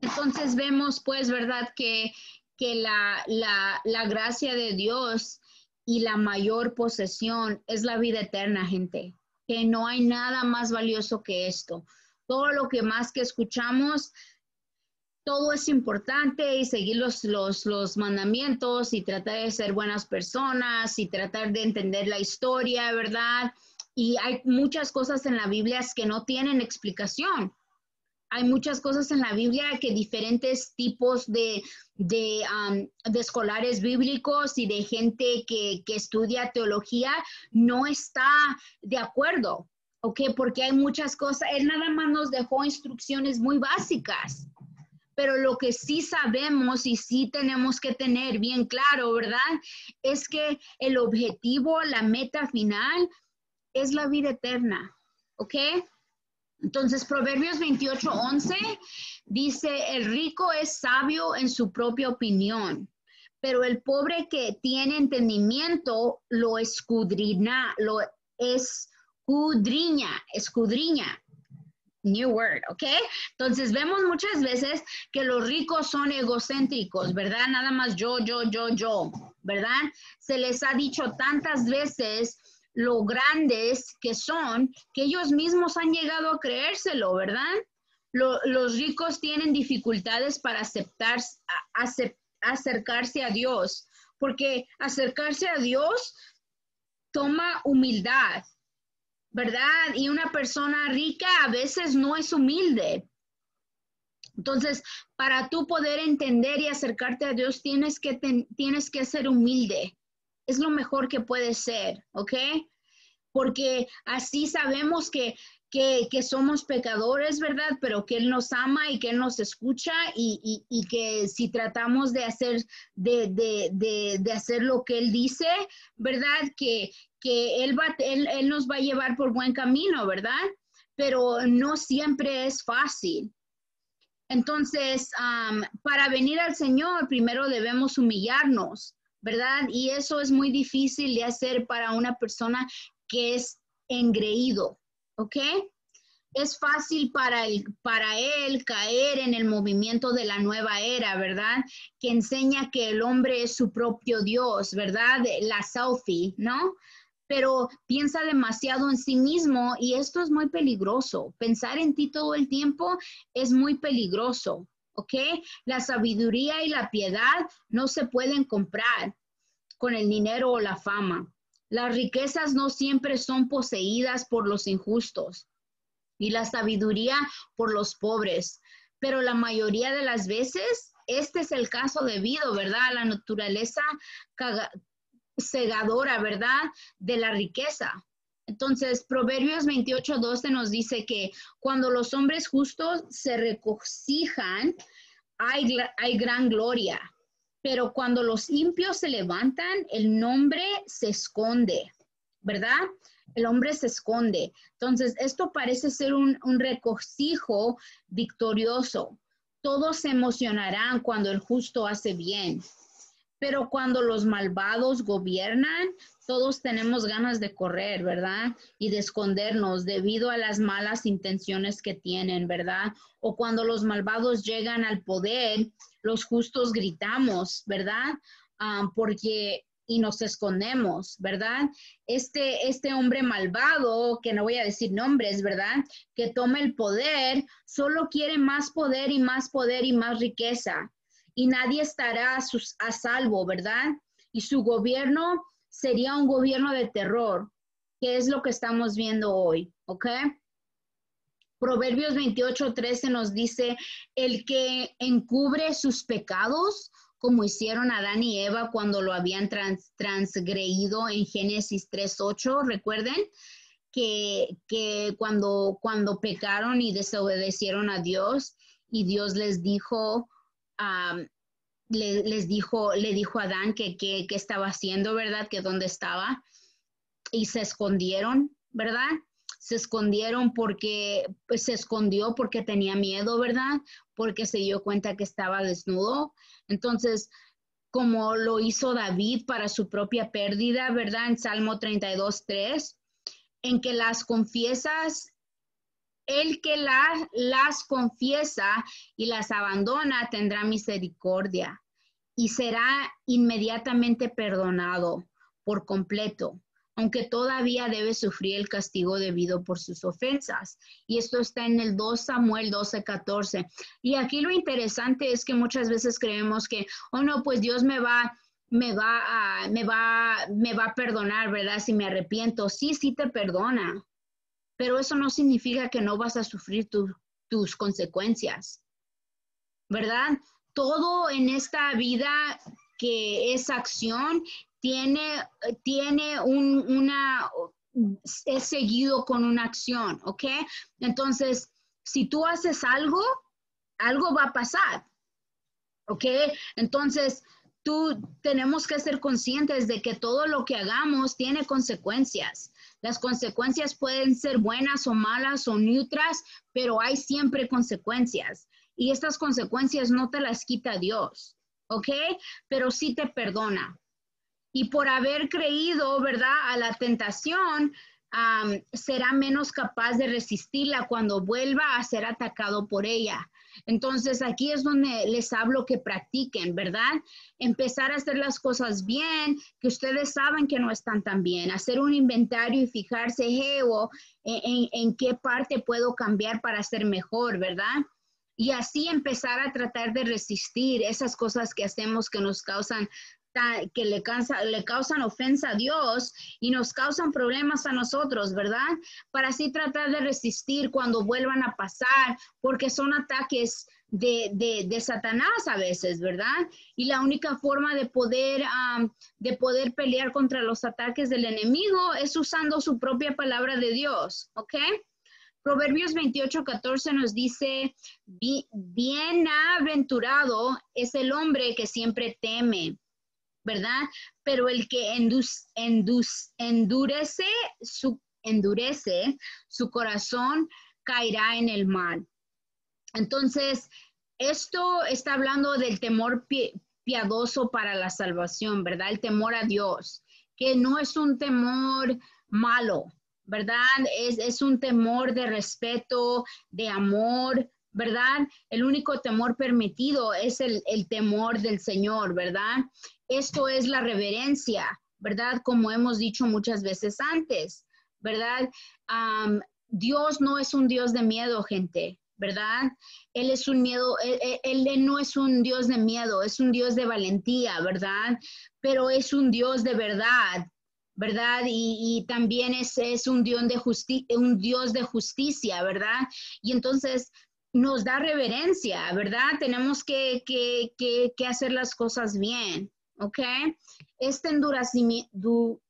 Entonces vemos, pues, ¿verdad? Que la gracia de Dios y la mayor posesión es la vida eterna, gente. Que no hay nada más valioso que esto. Todo lo que más que escuchamos, todo es importante y seguir los mandamientos y tratar de ser buenas personas y tratar de entender la historia, ¿verdad? Y hay muchas cosas en la Biblia que no tienen explicación. Hay muchas cosas en la Biblia que diferentes tipos de escolares bíblicos y de gente que estudia teología no está de acuerdo, ¿ok? Porque hay muchas cosas, él nada más nos dejó instrucciones muy básicas, pero lo que sí sabemos y sí tenemos que tener bien claro, ¿verdad? Es que el objetivo, la meta final es la vida eterna, ¿ok? Entonces, Proverbios 28:11 dice, el rico es sabio en su propia opinión, pero el pobre que tiene entendimiento lo escudriña. New word, ¿ok? Entonces, vemos muchas veces que los ricos son egocéntricos, ¿verdad? Nada más yo, ¿verdad? Se les ha dicho tantas veces lo grandes que son, que ellos mismos han llegado a creérselo, ¿verdad? Los ricos tienen dificultades para acercarse a Dios, porque acercarse a Dios toma humildad, ¿verdad? Y una persona rica a veces no es humilde. Entonces, para tú poder entender y acercarte a Dios, tienes que ser humilde. Es lo mejor que puedes ser, ¿ok? Porque así sabemos que somos pecadores, ¿verdad? Pero que Él nos ama y que Él nos escucha y que si tratamos de hacer, de hacer lo que Él dice, ¿verdad? Que él nos va a llevar por buen camino, ¿verdad? Pero no siempre es fácil. Entonces, para venir al Señor, primero debemos humillarnos, ¿verdad? Y eso es muy difícil de hacer para una persona que es engreído, ¿ok? es fácil para él caer en el movimiento de la nueva era, ¿verdad? Que enseña que el hombre es su propio Dios, ¿verdad? La selfie, ¿no? Pero piensa demasiado en sí mismo y esto es muy peligroso. Pensar en ti todo el tiempo es muy peligroso, ¿ok? La sabiduría y la piedad no se pueden comprar con el dinero o la fama. Las riquezas no siempre son poseídas por los injustos y la sabiduría por los pobres. Pero la mayoría de las veces, este es el caso debido, ¿verdad? A la naturaleza cegadora, ¿verdad? De la riqueza. Entonces, Proverbios 28:12 nos dice que cuando los hombres justos se regocijan, hay gran gloria. Pero cuando los impios se levantan, el nombre se esconde, ¿verdad? El hombre se esconde. Entonces, esto parece ser un regocijo victorioso. Todos se emocionarán cuando el justo hace bien. Pero cuando los malvados gobiernan, todos tenemos ganas de correr, ¿verdad? Y de escondernos debido a las malas intenciones que tienen, ¿verdad? O cuando los malvados llegan al poder, los justos gritamos, ¿verdad? Y nos escondemos, ¿verdad? Este hombre malvado, que no voy a decir nombres, ¿verdad? Que toma el poder, solo quiere más poder y más poder y más riqueza. Y nadie estará a salvo, ¿verdad? Y su gobierno sería un gobierno de terror, que es lo que estamos viendo hoy, ¿ok? Proverbios 28:13 nos dice, el que encubre sus pecados, como hicieron Adán y Eva cuando lo habían transgredido en Génesis 3:8, recuerden que cuando pecaron y desobedecieron a Dios, y Dios les dijo, le dijo a Adán que estaba haciendo, ¿verdad? Que dónde estaba, y se escondieron, ¿verdad? Se escondieron pues se escondió porque tenía miedo, ¿verdad? Porque se dio cuenta que estaba desnudo. Entonces, como lo hizo David para su propia pérdida, ¿verdad? En Salmo 32:3, en que las confiesas, el que las confiesa y las abandona tendrá misericordia y será inmediatamente perdonado por completo, aunque todavía debe sufrir el castigo debido por sus ofensas. Y esto está en el 2 Samuel 12:14. Y aquí lo interesante es que muchas veces creemos que, oh no, pues Dios me va a perdonar, ¿verdad? Si me arrepiento. Sí, sí te perdona, pero eso no significa que no vas a sufrir tus consecuencias, ¿verdad? Todo en esta vida que es acción es seguido con una acción, ¿ok? Entonces, si tú haces algo, algo va a pasar, ¿ok? Entonces, tenemos que ser conscientes de que todo lo que hagamos tiene consecuencias. Las consecuencias pueden ser buenas o malas o neutras, pero hay siempre consecuencias. Y estas consecuencias no te las quita Dios, ¿ok? Pero sí te perdona. Y por haber creído, ¿verdad?, a la tentación, será menos capaz de resistirla cuando vuelva a ser atacado por ella. Entonces, aquí es donde les hablo que practiquen, ¿verdad? Empezar a hacer las cosas bien, que ustedes saben que no están tan bien. Hacer un inventario y fijarse, en qué parte puedo cambiar para ser mejor, ¿verdad? Y así empezar a tratar de resistir esas cosas que hacemos que nos causan que le causan ofensa a Dios y nos causan problemas a nosotros, ¿verdad? Para así tratar de resistir cuando vuelvan a pasar, porque son ataques de Satanás a veces, ¿verdad? Y la única forma de poder pelear contra los ataques del enemigo es usando su propia palabra de Dios, ¿ok? Proverbios 28:14 nos dice, bienaventurado es el hombre que siempre teme, ¿verdad? Pero el que endurece su corazón caerá en el mal. Entonces, esto está hablando del temor piadoso para la salvación, ¿verdad? El temor a Dios, que no es un temor malo, ¿verdad? Es un temor de respeto, de amor, ¿verdad? El único temor permitido es el temor del Señor, ¿verdad? Esto es la reverencia, ¿verdad? Como hemos dicho muchas veces antes, ¿verdad? Dios no es un Dios de miedo, gente, ¿verdad? Él es un miedo, él no es un Dios de miedo, es un Dios de valentía, ¿verdad? Pero es un Dios de verdad, ¿verdad? Y también es un Dios de justicia, ¿verdad? Y entonces nos da reverencia, ¿verdad? Tenemos que hacer las cosas bien, ¿ok? Este endurecimiento,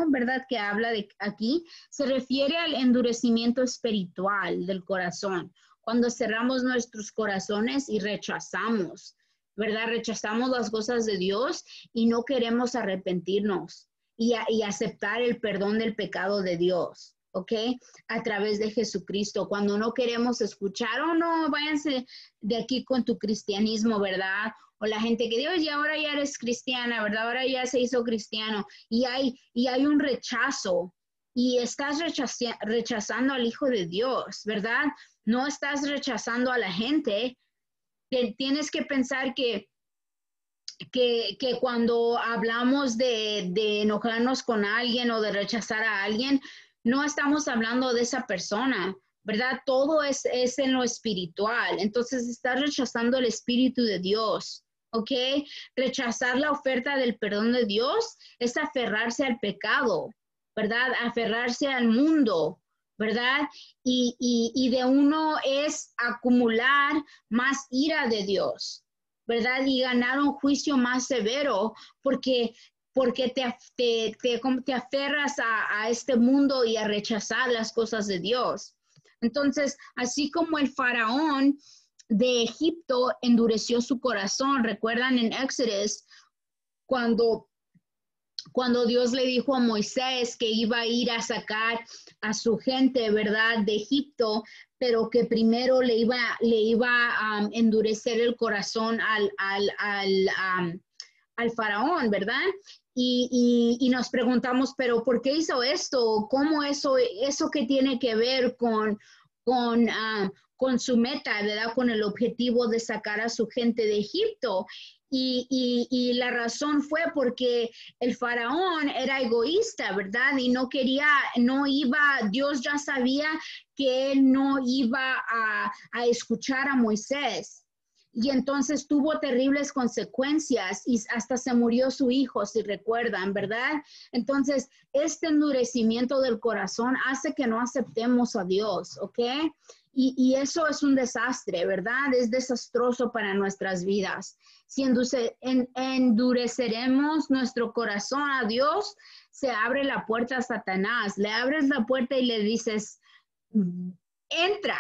¿verdad? Que habla de aquí, se refiere al endurecimiento espiritual del corazón, cuando cerramos nuestros corazones y rechazamos, ¿verdad? Rechazamos las cosas de Dios y no queremos arrepentirnos y aceptar el perdón del pecado de Dios, ¿ok? A través de Jesucristo. Cuando no queremos escuchar, oh no, váyanse de aquí con tu cristianismo, ¿verdad? O la gente que dice, oye, ahora ya eres cristiana, ¿verdad? Ahora ya se hizo cristiano. Y hay un rechazo. Y estás rechazando al Hijo de Dios, ¿verdad? No estás rechazando a la gente. Tienes que pensar que cuando hablamos de enojarnos con alguien o de rechazar a alguien, no estamos hablando de esa persona, ¿verdad? Todo es en lo espiritual. Entonces estás rechazando el Espíritu de Dios, ¿ok? Rechazar la oferta del perdón de Dios es aferrarse al pecado, ¿verdad? Aferrarse al mundo, ¿verdad? Y de uno es acumular más ira de Dios, ¿verdad? Y ganar un juicio más severo porque te aferras a este mundo y a rechazar las cosas de Dios. Entonces, así como el faraón de Egipto endureció su corazón, recuerdan en Éxodo cuando Dios le dijo a Moisés que iba a ir a sacar a su gente, ¿verdad?, de Egipto, pero que primero le iba a endurecer el corazón al faraón, ¿verdad? Y nos preguntamos, pero ¿por qué hizo esto? ¿Cómo eso qué tiene que ver con su meta, ¿verdad? Con el objetivo de sacar a su gente de Egipto. Y la razón fue porque el faraón era egoísta, ¿verdad? Y Dios ya sabía que él no iba a escuchar a Moisés. Y entonces tuvo terribles consecuencias y hasta se murió su hijo, si recuerdan, ¿verdad? Entonces, este endurecimiento del corazón hace que no aceptemos a Dios, ¿ok? Y eso es un desastre, ¿verdad? Es desastroso para nuestras vidas. Si endureceremos nuestro corazón a Dios, se abre la puerta a Satanás. Le abres la puerta y le dices, entra,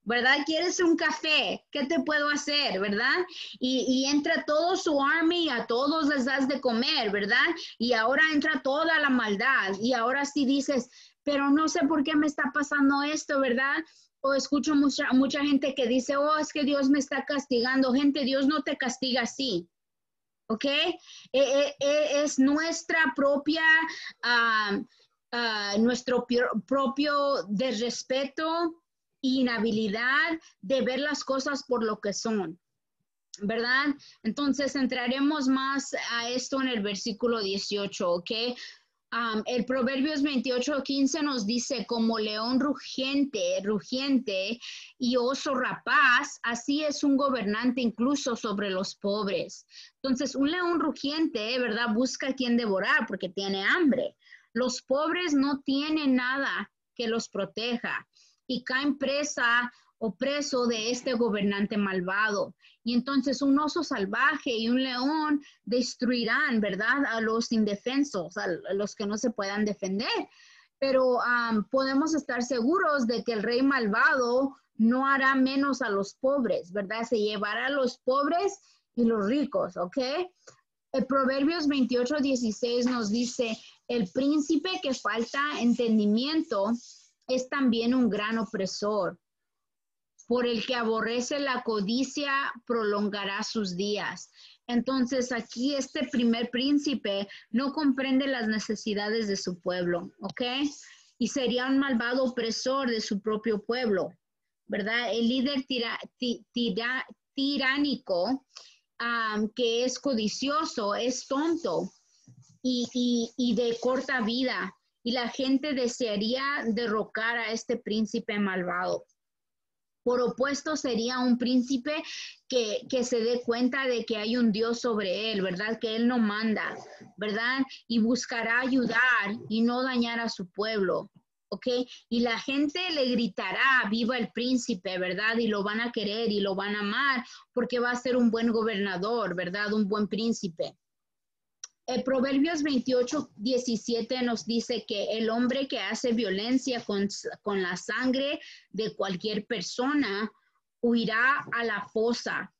¿verdad? ¿Quieres un café? ¿Qué te puedo hacer? ¿Verdad? Y entra todo su army, a todos les das de comer, ¿verdad? Y ahora entra toda la maldad. Y ahora sí dices, pero no sé por qué me está pasando esto, ¿verdad? O escucho mucha gente que dice, oh, es que Dios me está castigando. Gente, Dios no te castiga así. ¿Ok? Es nuestra propia, nuestro propio desrespeto e inhabilidad de ver las cosas por lo que son, ¿verdad? Entonces entraremos más a esto en el versículo 18, ¿ok? El Proverbios 28:15 nos dice, como león rugiente y oso rapaz, así es un gobernante incluso sobre los pobres. Entonces, un león rugiente, ¿verdad? Busca a quien devorar porque tiene hambre. Los pobres no tienen nada que los proteja y caen presa o preso de este gobernante malvado. Y entonces un oso salvaje y un león destruirán, ¿verdad? A los indefensos, a los que no se puedan defender. Pero podemos estar seguros de que el rey malvado no hará menos a los pobres, ¿verdad? Se llevará a los pobres y los ricos, ¿ok? El Proverbios 28:16 nos dice, el príncipe que falta entendimiento es también un gran opresor. Por el que aborrece la codicia prolongará sus días. Entonces aquí este primer príncipe no comprende las necesidades de su pueblo, ¿ok? Y sería un malvado opresor de su propio pueblo, ¿verdad? El líder tiránico que es codicioso, es tonto y de corta vida. Y la gente desearía derrocar a este príncipe malvado. Por opuesto, sería un príncipe que se dé cuenta de que hay un Dios sobre él, ¿verdad? Que él no manda, ¿verdad? Y buscará ayudar y no dañar a su pueblo, ¿ok? Y la gente le gritará, viva el príncipe, ¿verdad? Y lo van a querer y lo van a amar porque va a ser un buen gobernador, ¿verdad? Un buen príncipe. Proverbios 28:17 nos dice que el hombre que hace violencia con la sangre de cualquier persona huirá a la fosa.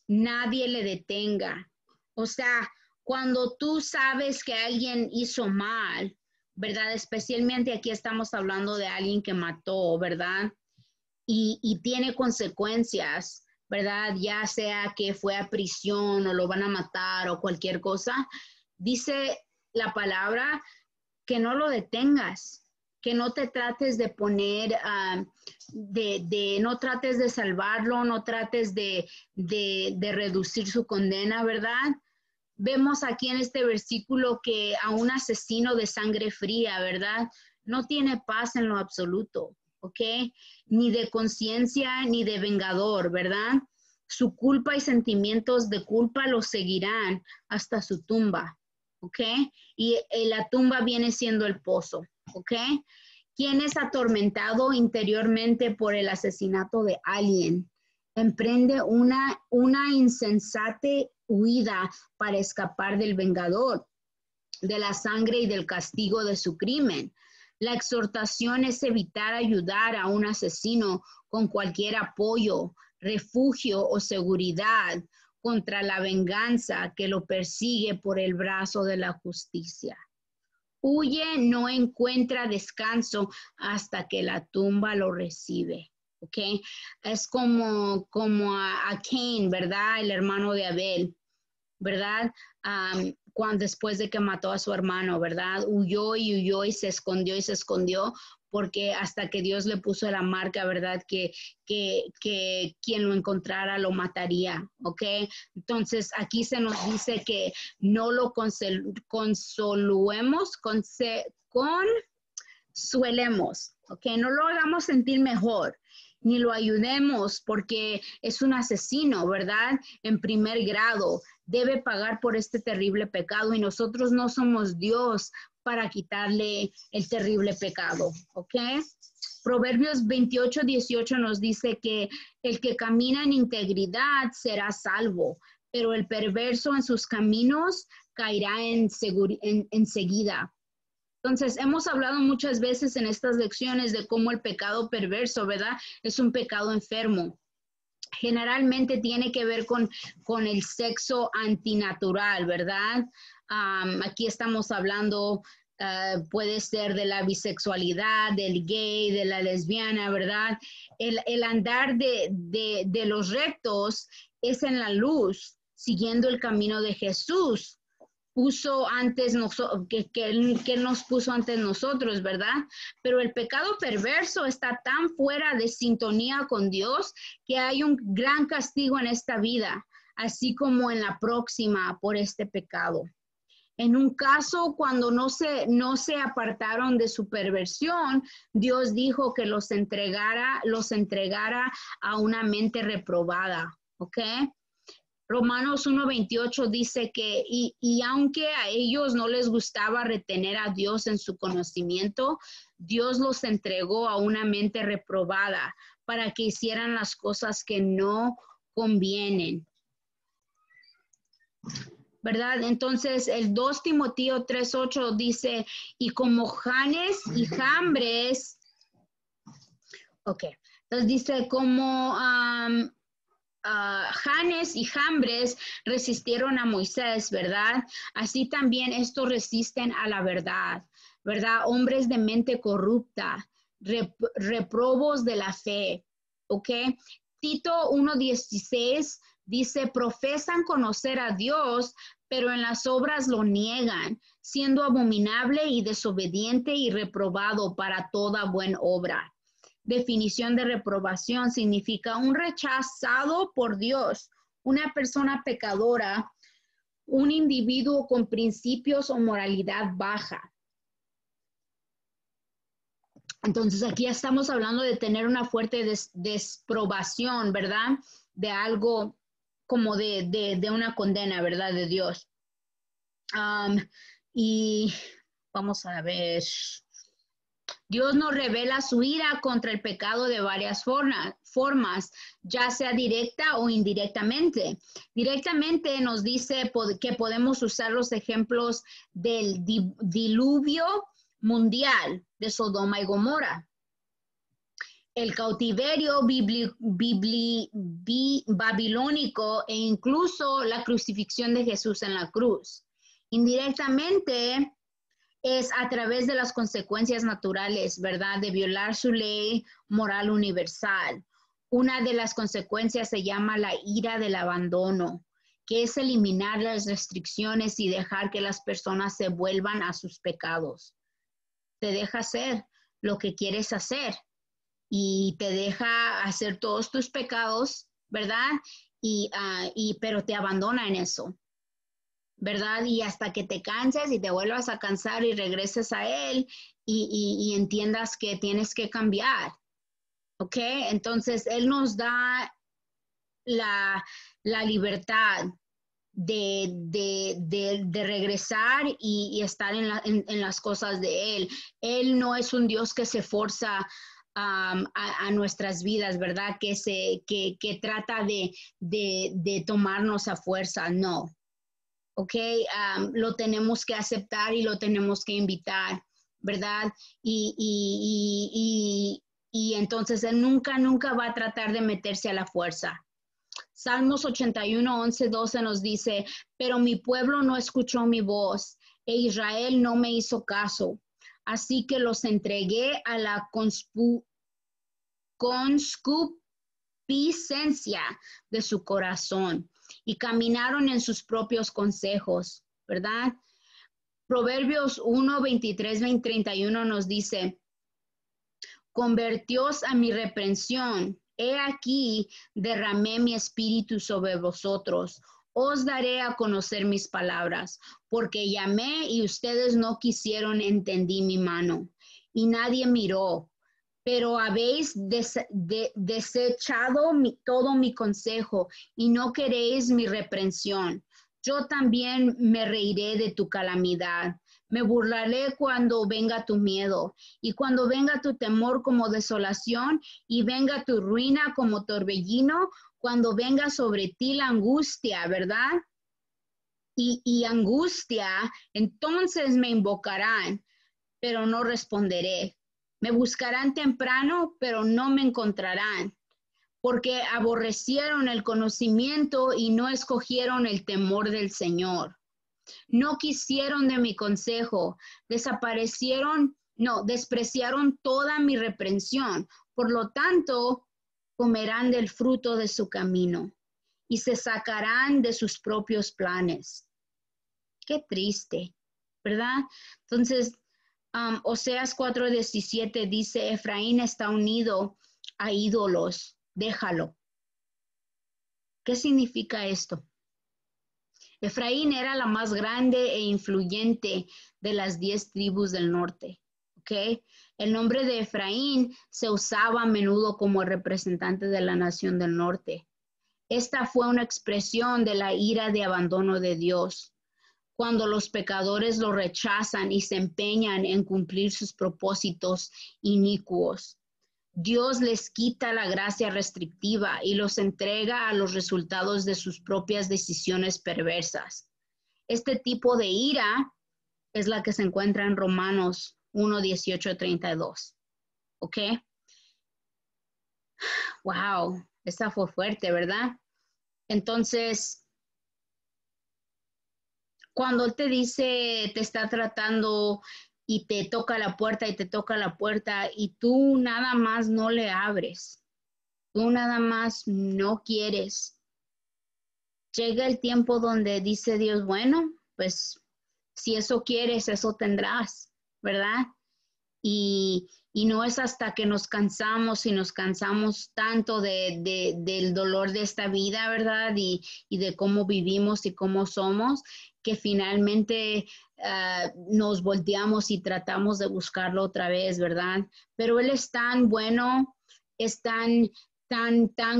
Nadie le detenga. O sea, cuando tú sabes que alguien hizo mal, ¿verdad? Especialmente aquí estamos hablando de alguien que mató, ¿verdad? Y tiene consecuencias, ¿verdad? Ya sea que fue a prisión o lo van a matar o cualquier cosa. Dice la palabra que no lo detengas, que no te trates de poner, no trates de salvarlo, no trates de reducir su condena, ¿verdad? Vemos aquí en este versículo que a un asesino de sangre fría, ¿verdad? No tiene paz en lo absoluto, ¿ok? Ni de conciencia ni de vengador, ¿verdad? Su culpa y sentimientos de culpa lo seguirán hasta su tumba, ¿ok? Y la tumba viene siendo el pozo, ¿ok? Quien es atormentado interiormente por el asesinato de alguien, emprende una insensate huida para escapar del vengador, de la sangre y del castigo de su crimen. La exhortación es evitar ayudar a un asesino con cualquier apoyo, refugio o seguridad contra la venganza que lo persigue por el brazo de la justicia. Huye, no encuentra descanso hasta que la tumba lo recibe. ¿Ok? Es como a Cain, ¿verdad? El hermano de Abel, ¿verdad? Después de que mató a su hermano, ¿verdad? Huyó y se escondió, porque hasta que Dios le puso la marca, ¿verdad? Que quien lo encontrara lo mataría, ¿ok? Entonces aquí se nos dice que no lo consuelemos, ¿ok? No lo hagamos sentir mejor, ni lo ayudemos porque es un asesino, ¿verdad? En primer grado, debe pagar por este terrible pecado y nosotros no somos Dios para quitarle el terrible pecado, ¿ok? Proverbios 28:18 nos dice que el que camina en integridad será salvo, pero el perverso en sus caminos caerá enseguida. Entonces, hemos hablado muchas veces en estas lecciones de cómo el pecado perverso, ¿verdad? Es un pecado enfermo. Generalmente tiene que ver con el sexo antinatural, ¿verdad? Aquí estamos hablando, puede ser de la bisexualidad, del gay, de la lesbiana, ¿verdad? El andar de los rectos es en la luz, siguiendo el camino de Jesús. Puso antes que él nos puso antes nosotros, ¿verdad? Pero el pecado perverso está tan fuera de sintonía con Dios que hay un gran castigo en esta vida, así como en la próxima por este pecado. En un caso, cuando no se apartaron de su perversión, Dios dijo que los entregara a una mente reprobada, ¿ok? Romanos 1:28 dice que, y aunque a ellos no les gustaba retener a Dios en su conocimiento, Dios los entregó a una mente reprobada para que hicieran las cosas que no convienen. ¿Verdad? Entonces, el 2 Timoteo 3:8 dice, y como Janes y Jambres, ok, entonces dice, como Janes y Jambres resistieron a Moisés, ¿verdad? Así también estos resisten a la verdad, ¿verdad? Hombres de mente corrupta, reprobos de la fe, ¿ok? Tito 1:16 Dice, profesan conocer a Dios, pero en las obras lo niegan, siendo abominable y desobediente y reprobado para toda buena obra. Definición de reprobación significa un rechazado por Dios, una persona pecadora, un individuo con principios o moralidad baja. Entonces aquí estamos hablando de tener una fuerte desprobación, ¿verdad? De algo como de una condena, ¿verdad? De Dios. Y vamos a ver. Dios nos revela su ira contra el pecado de varias formas, ya sea directa o indirectamente. Directamente nos dice que podemos usar los ejemplos del diluvio mundial de Sodoma y Gomorra, el cautiverio babilónico e incluso la crucifixión de Jesús en la cruz. Indirectamente es a través de las consecuencias naturales, ¿verdad? De violar su ley moral universal. Una de las consecuencias se llama la ira del abandono, que es eliminar las restricciones y dejar que las personas se vuelvan a sus pecados. Te deja hacer lo que quieres hacer y te deja hacer todos tus pecados, ¿verdad? Pero te abandona en eso, ¿verdad? Y hasta que te canses y te vuelvas a cansar y regreses a él y entiendas que tienes que cambiar, ¿ok? Entonces, él nos da la libertad de regresar y estar en las cosas de él. Él no es un Dios que se forza a nuestras vidas, ¿verdad? Que trata de tomarnos a fuerza, no. ¿Ok? Lo tenemos que aceptar y lo tenemos que invitar, ¿verdad? Y entonces él nunca va a tratar de meterse a la fuerza. Salmos 81, 11, 12 nos dice, pero mi pueblo no escuchó mi voz e Israel no me hizo caso. Así que los entregué a la concupiscencia de su corazón y caminaron en sus propios consejos, ¿verdad? Proverbios 1, 23, 20, 31 nos dice, convertíos a mi reprensión. He aquí, derramé mi espíritu sobre vosotros. Os daré a conocer mis palabras, porque llamé y ustedes no quisieron, entendí mi mano. Y nadie miró, pero habéis desechado todo mi consejo y no queréis mi reprensión. Yo también me reiré de tu calamidad. Me burlaré cuando venga tu miedo y cuando venga tu temor como desolación y venga tu ruina como torbellino, cuando venga sobre ti la angustia, ¿verdad? Y angustia, entonces me invocarán, pero no responderé. Me buscarán temprano, pero no me encontrarán, porque aborrecieron el conocimiento y no escogieron el temor del Señor. No quisieron de mi consejo, despreciaron toda mi reprensión. Por lo tanto, comerán del fruto de su camino y se sacarán de sus propios planes. Qué triste, ¿verdad? Entonces, Oseas 4:17 dice, Efraín está unido a ídolos, déjalo. ¿Qué significa esto? Efraín era la más grande e influyente de las 10 tribus del norte, ¿ok? El nombre de Efraín se usaba a menudo como representante de la nación del norte. Esta fue una expresión de la ira de abandono de Dios. Cuando los pecadores lo rechazan y se empeñan en cumplir sus propósitos inicuos. Dios les quita la gracia restrictiva y los entrega a los resultados de sus propias decisiones perversas. Este tipo de ira es la que se encuentra en Romanos 1, 18, 32. ¿Ok? Wow, esa fue fuerte, ¿verdad? Entonces, cuando Él te dice, te está tratando y te toca la puerta y te toca la puerta y tú nada más no le abres, tú nada más no quieres, llega el tiempo donde dice Dios, bueno, pues si eso quieres, eso tendrás, ¿verdad? Y no es hasta que nos cansamos y nos cansamos tanto del dolor de esta vida, ¿verdad? Y de cómo vivimos y cómo somos, que finalmente nos volteamos y tratamos de buscarlo otra vez, ¿verdad? Pero Él es tan bueno, es tan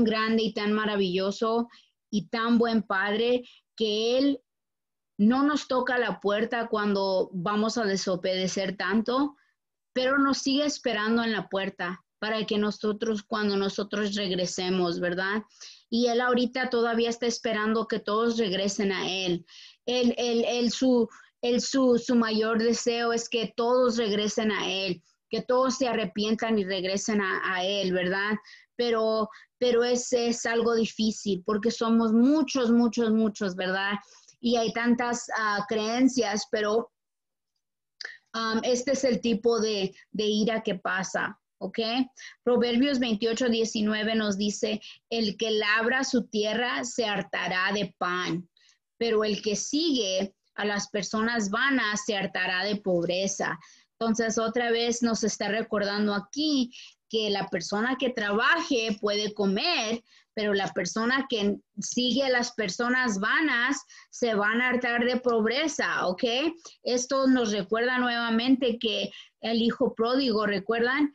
grande y tan maravilloso y tan buen Padre que Él no nos toca la puerta cuando vamos a desobedecer tanto, pero nos sigue esperando en la puerta para que nosotros, cuando nosotros regresemos, ¿verdad? Y Él ahorita todavía está esperando que todos regresen a Él. Su mayor deseo es que todos regresen a Él, que todos se arrepientan y regresen a Él, ¿verdad? Pero es algo difícil porque somos muchos, ¿verdad? Y hay tantas creencias, pero este es el tipo de ira que pasa, ¿ok? Proverbios 28:19 nos dice, el que labra su tierra se hartará de pan, pero el que sigue a las personas vanas se hartará de pobreza. Entonces, otra vez nos está recordando aquí que la persona que trabaje puede comer, pero la persona que sigue a las personas vanas se van a hartar de pobreza, ¿ok? Esto nos recuerda nuevamente que el hijo pródigo, ¿recuerdan?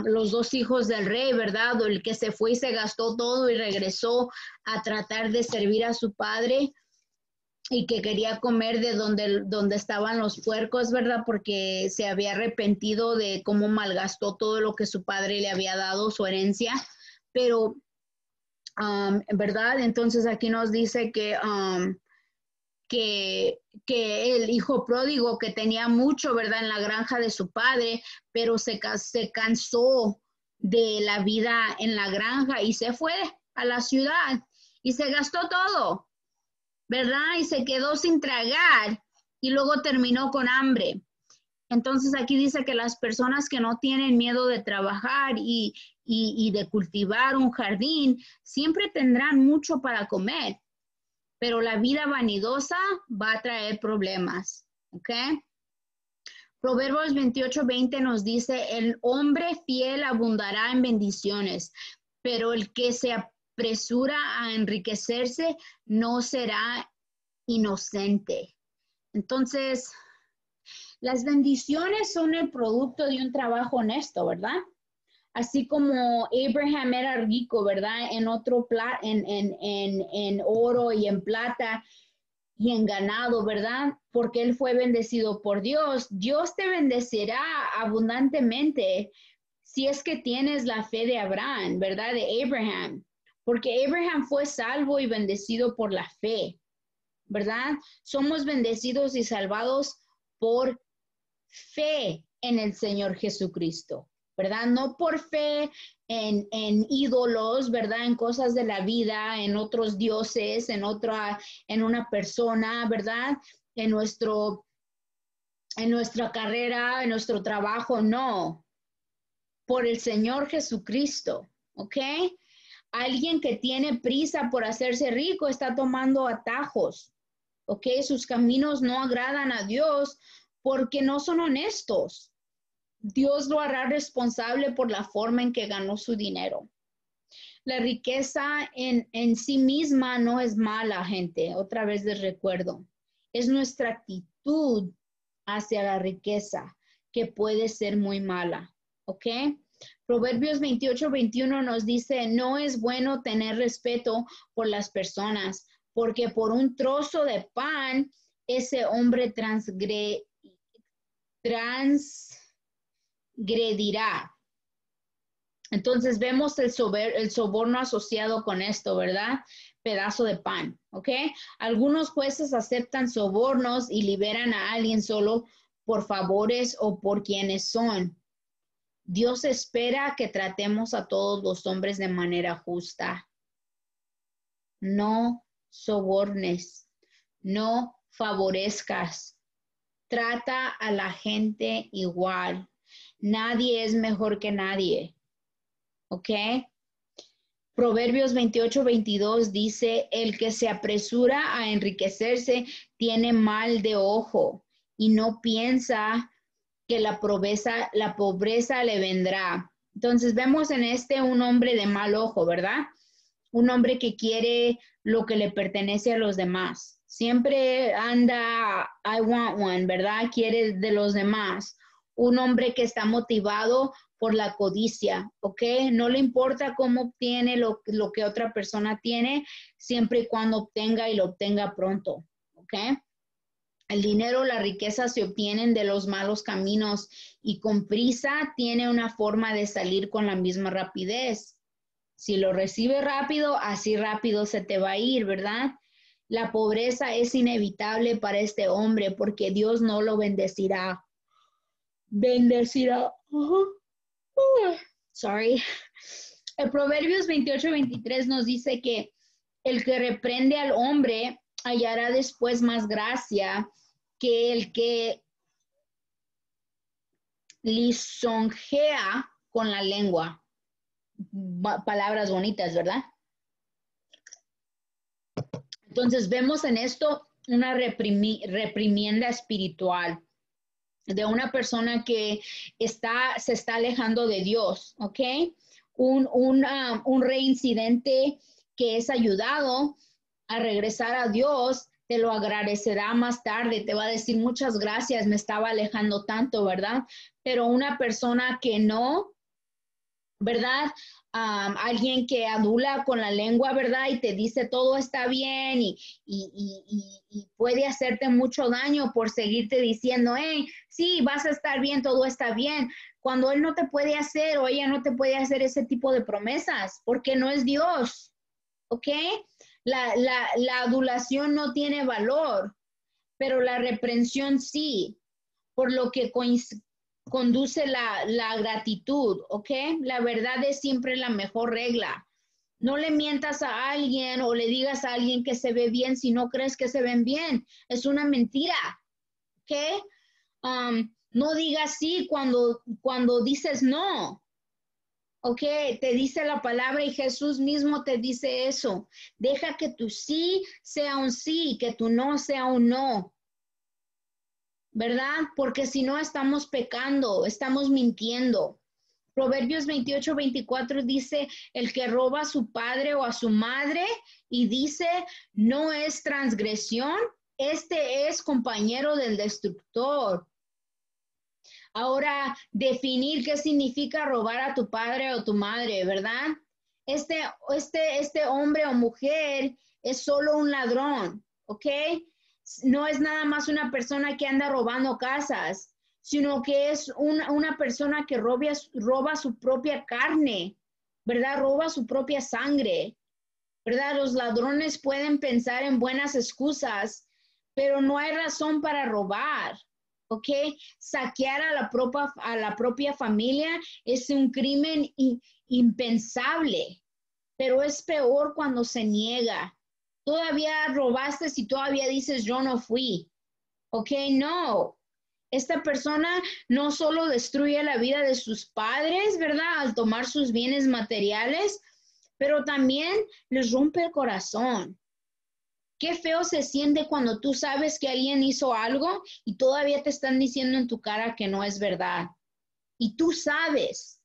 Los dos hijos del rey, ¿verdad? O el que se fue y se gastó todo y regresó a tratar de servir a su padre y que quería comer de donde estaban los puercos, ¿verdad? Porque se había arrepentido de cómo malgastó todo lo que su padre le había dado, su herencia. Pero, ¿verdad? Entonces aquí nos dice que el hijo pródigo que tenía mucho, ¿verdad? En la granja de su padre, pero se cansó de la vida en la granja y se fue a la ciudad y se gastó todo, ¿verdad? Y se quedó sin tragar y luego terminó con hambre. Entonces aquí dice que las personas que no tienen miedo de trabajar y de cultivar un jardín, siempre tendrán mucho para comer, pero la vida vanidosa va a traer problemas, ¿ok? Proverbios 28:20 nos dice, el hombre fiel abundará en bendiciones, pero el que se apresura a enriquecerse no será inocente. Entonces, las bendiciones son el producto de un trabajo honesto, ¿verdad? Así como Abraham era rico, ¿verdad? En oro y en plata y en ganado, ¿verdad? Porque él fue bendecido por Dios. Dios te bendecirá abundantemente si es que tienes la fe de Abraham, ¿verdad? De Abraham. Porque Abraham fue salvo y bendecido por la fe, ¿verdad? Somos bendecidos y salvados por fe en el Señor Jesucristo, ¿verdad? No por fe en ídolos, ¿verdad? En cosas de la vida, en otros dioses, en una persona, ¿verdad? En nuestra carrera, en nuestro trabajo, no. Por el Señor Jesucristo, ¿ok? Alguien que tiene prisa por hacerse rico está tomando atajos, ¿ok? Sus caminos no agradan a Dios porque no son honestos. Dios lo hará responsable por la forma en que ganó su dinero. La riqueza en sí misma no es mala, gente. Otra vez les recuerdo. Es nuestra actitud hacia la riqueza que puede ser muy mala. ¿Ok? Proverbios 28:21 nos dice, no es bueno tener respeto por las personas, porque por un trozo de pan ese hombre transgredirá. Entonces vemos el soborno asociado con esto, ¿verdad? Pedazo de pan, ¿ok? Algunos jueces aceptan sobornos y liberan a alguien solo por favores o por quienes son. Dios espera que tratemos a todos los hombres de manera justa. No sobornes, no favorezcas. Trata a la gente igual. Nadie es mejor que nadie. ¿Ok? Proverbios 28:22 dice, el que se apresura a enriquecerse tiene mal de ojo y no piensa que la pobreza le vendrá. Entonces vemos en un hombre de mal ojo, ¿verdad? Un hombre que quiere lo que le pertenece a los demás. Siempre anda, I want one, ¿verdad? Quiere de los demás. Un hombre que está motivado por la codicia, ¿ok? No le importa cómo obtiene lo que otra persona tiene, siempre y cuando obtenga y lo obtenga pronto, ¿ok? El dinero, la riqueza se obtienen de los malos caminos y con prisa tiene una forma de salir con la misma rapidez. Si lo recibe rápido, así rápido se te va a ir, ¿verdad? La pobreza es inevitable para este hombre porque Dios no lo bendecirá. Bendecirá. Sorry. El Proverbios 28:23 nos dice que el que reprende al hombre hallará después más gracia que el que lisonjea con la lengua. Palabras bonitas, ¿verdad? Entonces vemos en esto una reprimienda espiritual de una persona que se está alejando de Dios, ¿ok? Un reincidente que es ayudado a regresar a Dios, te lo agradecerá más tarde, te va a decir muchas gracias, me estaba alejando tanto, ¿verdad? Pero una persona que no, ¿verdad? Alguien que adula con la lengua, ¿verdad? Y te dice todo está bien y puede hacerte mucho daño por seguirte diciendo, hey, sí, vas a estar bien, todo está bien, cuando él no te puede hacer o ella no te puede hacer ese tipo de promesas, porque no es Dios, ¿ok? La adulación no tiene valor, pero la reprensión sí, por lo que conduce la gratitud, ¿ok? La verdad es siempre la mejor regla. No le mientas a alguien o le digas a alguien que se ve bien si no crees que se ven bien. Es una mentira, ¿ok? No digas sí cuando dices no, ¿ok? Te dice la palabra y Jesús mismo te dice eso. Deja que tu sí sea un sí, que tu no sea un no. ¿Verdad? Porque si no estamos pecando, estamos mintiendo. Proverbios 28:24 dice, el que roba a su padre o a su madre y dice, no es transgresión, este es compañero del destructor. Ahora, definir qué significa robar a tu padre o tu madre, ¿verdad? Este hombre o mujer es solo un ladrón, ¿ok? No es nada más una persona que anda robando casas, sino que es una persona que roba su propia carne, ¿verdad? Roba su propia sangre, ¿verdad? Los ladrones pueden pensar en buenas excusas, pero no hay razón para robar, ¿ok? Saquear a la propia familia es un crimen impensable, pero es peor cuando se niega. Todavía robaste si todavía dices yo no fui, ¿ok? No. Esta persona no solo destruye la vida de sus padres, ¿verdad? Al tomar sus bienes materiales, pero también les rompe el corazón. Qué feo se siente cuando tú sabes que alguien hizo algo y todavía te están diciendo en tu cara que no es verdad. Y tú sabes,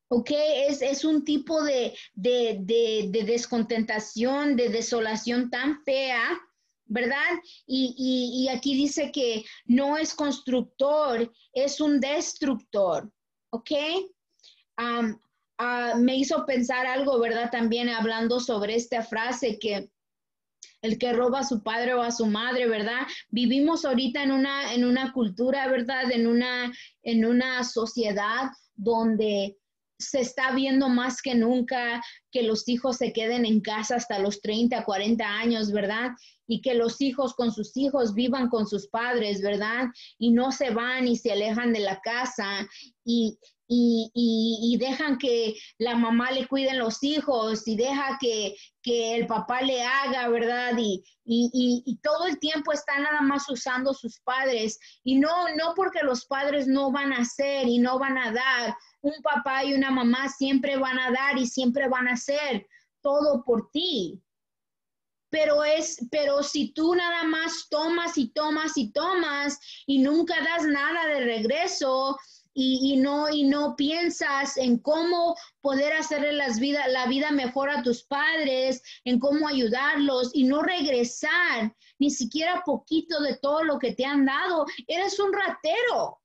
¿ok? Es un tipo de descontentación, de desolación tan fea, ¿verdad? Y aquí dice que no es constructor, es un destructor, ¿ok? Um, Me hizo pensar algo, ¿verdad? También hablando sobre esta frase que el que roba a su padre o a su madre, ¿verdad? Vivimos ahorita en una cultura, ¿verdad? En una sociedad donde se está viendo más que nunca que los hijos se queden en casa hasta los 30, 40 años, ¿verdad? Y que los hijos con sus hijos vivan con sus padres, ¿verdad? Y no se van y se alejan de la casa y dejan que la mamá le cuiden los hijos y deja que el papá le haga, ¿verdad? Y todo el tiempo están nada más usando sus padres. Y no porque los padres no van a hacer y no van a dar, un papá y una mamá siempre van a dar y siempre van a hacer todo por ti. Pero si tú nada más tomas y tomas y tomas y nunca das nada de regreso y no piensas en cómo poder hacerle la vida mejor a tus padres, en cómo ayudarlos y no regresar ni siquiera poquito de todo lo que te han dado, eres un ratero.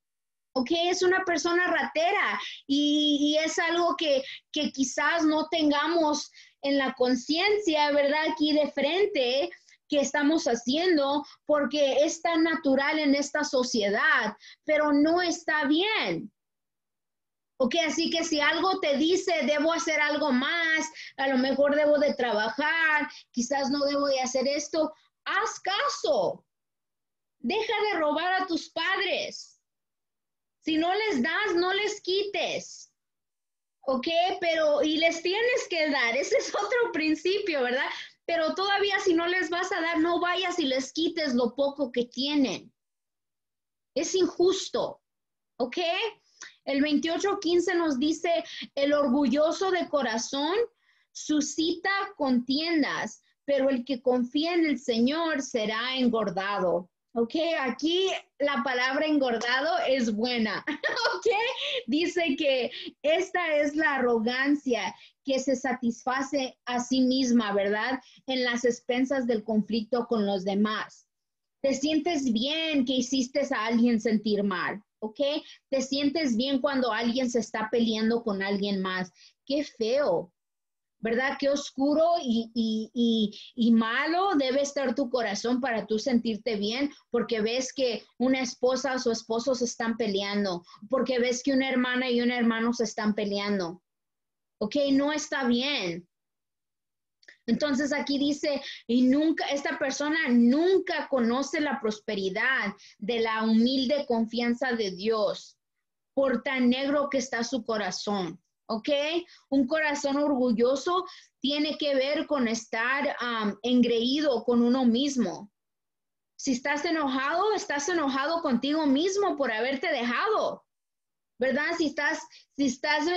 ¿Ok? Es una persona ratera y es algo que quizás no tengamos en la conciencia, ¿verdad? Aquí de frente que estamos haciendo porque es tan natural en esta sociedad, pero no está bien. Ok, así que si algo te dice, debo hacer algo más, a lo mejor debo de trabajar, quizás no debo de hacer esto, haz caso. Deja de robar a tus padres. Si no les das, no les quites. ¿Ok? Y les tienes que dar. Ese es otro principio, ¿verdad? Pero todavía si no les vas a dar, no vayas y les quites lo poco que tienen. Es injusto. ¿Ok? El 28:15 nos dice, el orgulloso de corazón suscita contiendas, pero el que confía en el Señor será engordado. Ok, aquí la palabra engordado es buena. Ok, dice que esta es la arrogancia que se satisface a sí misma, ¿verdad? En las expensas del conflicto con los demás. Te sientes bien que hiciste a alguien sentir mal, ¿ok? Te sientes bien cuando alguien se está peleando con alguien más. Qué feo, ¿verdad? Qué oscuro y malo debe estar tu corazón para tú sentirte bien, porque ves que una esposa o su esposo se están peleando, porque ves que una hermana y un hermano se están peleando. ¿Ok? No está bien. Entonces aquí dice, esta persona nunca conoce la prosperidad de la humilde confianza de Dios, por tan negro que está su corazón. ¿Ok? Un corazón orgulloso tiene que ver con estar engreído con uno mismo. Si estás enojado contigo mismo por haberte dejado, ¿verdad? Si estás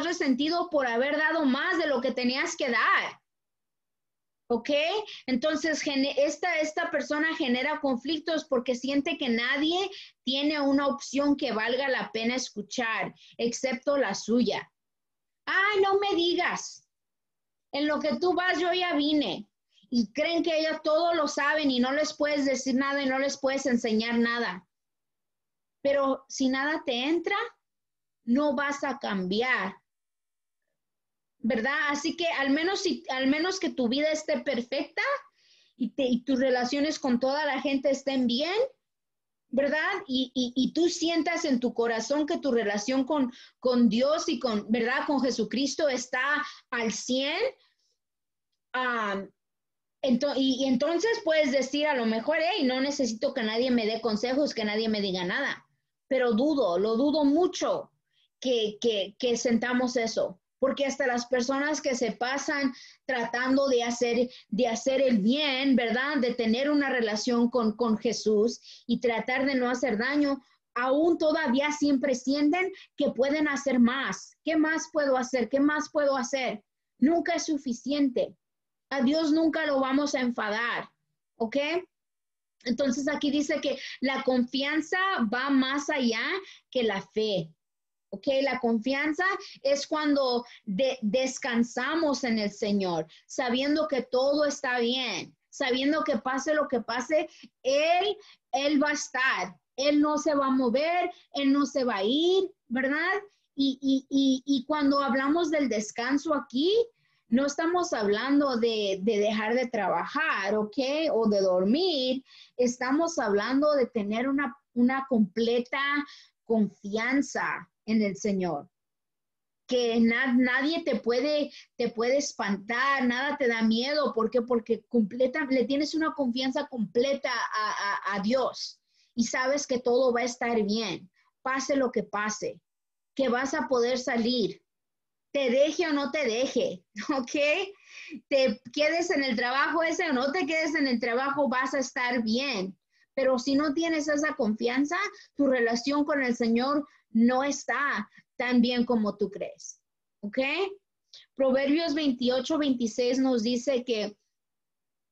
resentido por haber dado más de lo que tenías que dar. ¿Ok? Entonces, esta persona genera conflictos porque siente que nadie tiene una opción que valga la pena escuchar, excepto la suya. Ay, no me digas. En lo que tú vas, yo ya vine. Y creen que ellos todo lo saben y no les puedes decir nada y no les puedes enseñar nada. Pero si nada te entra, no vas a cambiar. ¿Verdad? Así que al menos que tu vida esté perfecta y tus relaciones con toda la gente estén bien, ¿verdad? Y tú sientas en tu corazón que tu relación con Dios y ¿verdad? Con Jesucristo está al 100. Y entonces puedes decir a lo mejor, hey, no necesito que nadie me dé consejos, que nadie me diga nada. Pero lo dudo mucho que sentamos eso. Porque hasta las personas que se pasan tratando de hacer el bien, ¿verdad? De tener una relación con Jesús y tratar de no hacer daño, aún todavía siempre sienten que pueden hacer más. ¿Qué más puedo hacer? ¿Qué más puedo hacer? Nunca es suficiente. A Dios nunca lo vamos a enfadar, ¿ok? Entonces aquí dice que la confianza va más allá que la fe. ¿Ok? La confianza es cuando descansamos en el Señor, sabiendo que todo está bien, sabiendo que pase lo que pase, Él va a estar, Él no se va a mover, Él no se va a ir, ¿verdad? Y cuando hablamos del descanso aquí, no estamos hablando de dejar de trabajar, ¿ok? O de dormir, estamos hablando de tener una completa confianza en el Señor, que nadie te puede espantar, nada te da miedo, ¿por qué? Porque le tienes una confianza completa a Dios y sabes que todo va a estar bien, pase lo que pase, que vas a poder salir, te deje o no te deje, ¿ok? Te quedes en el trabajo ese o no te quedes en el trabajo, vas a estar bien. Pero si no tienes esa confianza, tu relación con el Señor no está. tan bien como tú crees. ¿Ok? Proverbios 28-26 nos dice que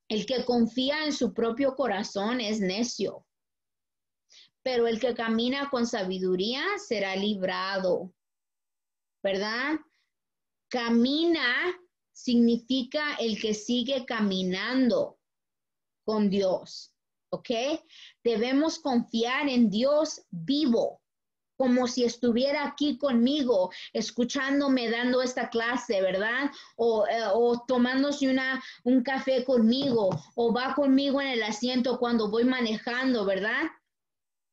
el que confía en su propio corazón es necio, pero el que camina con sabiduría será librado, ¿verdad? Camina significa el que sigue caminando con Dios, ¿ok? Debemos confiar en Dios vivo, como si estuviera aquí conmigo, escuchándome, dando esta clase, ¿verdad? O tomándose un café conmigo, o va conmigo en el asiento cuando voy manejando, ¿verdad?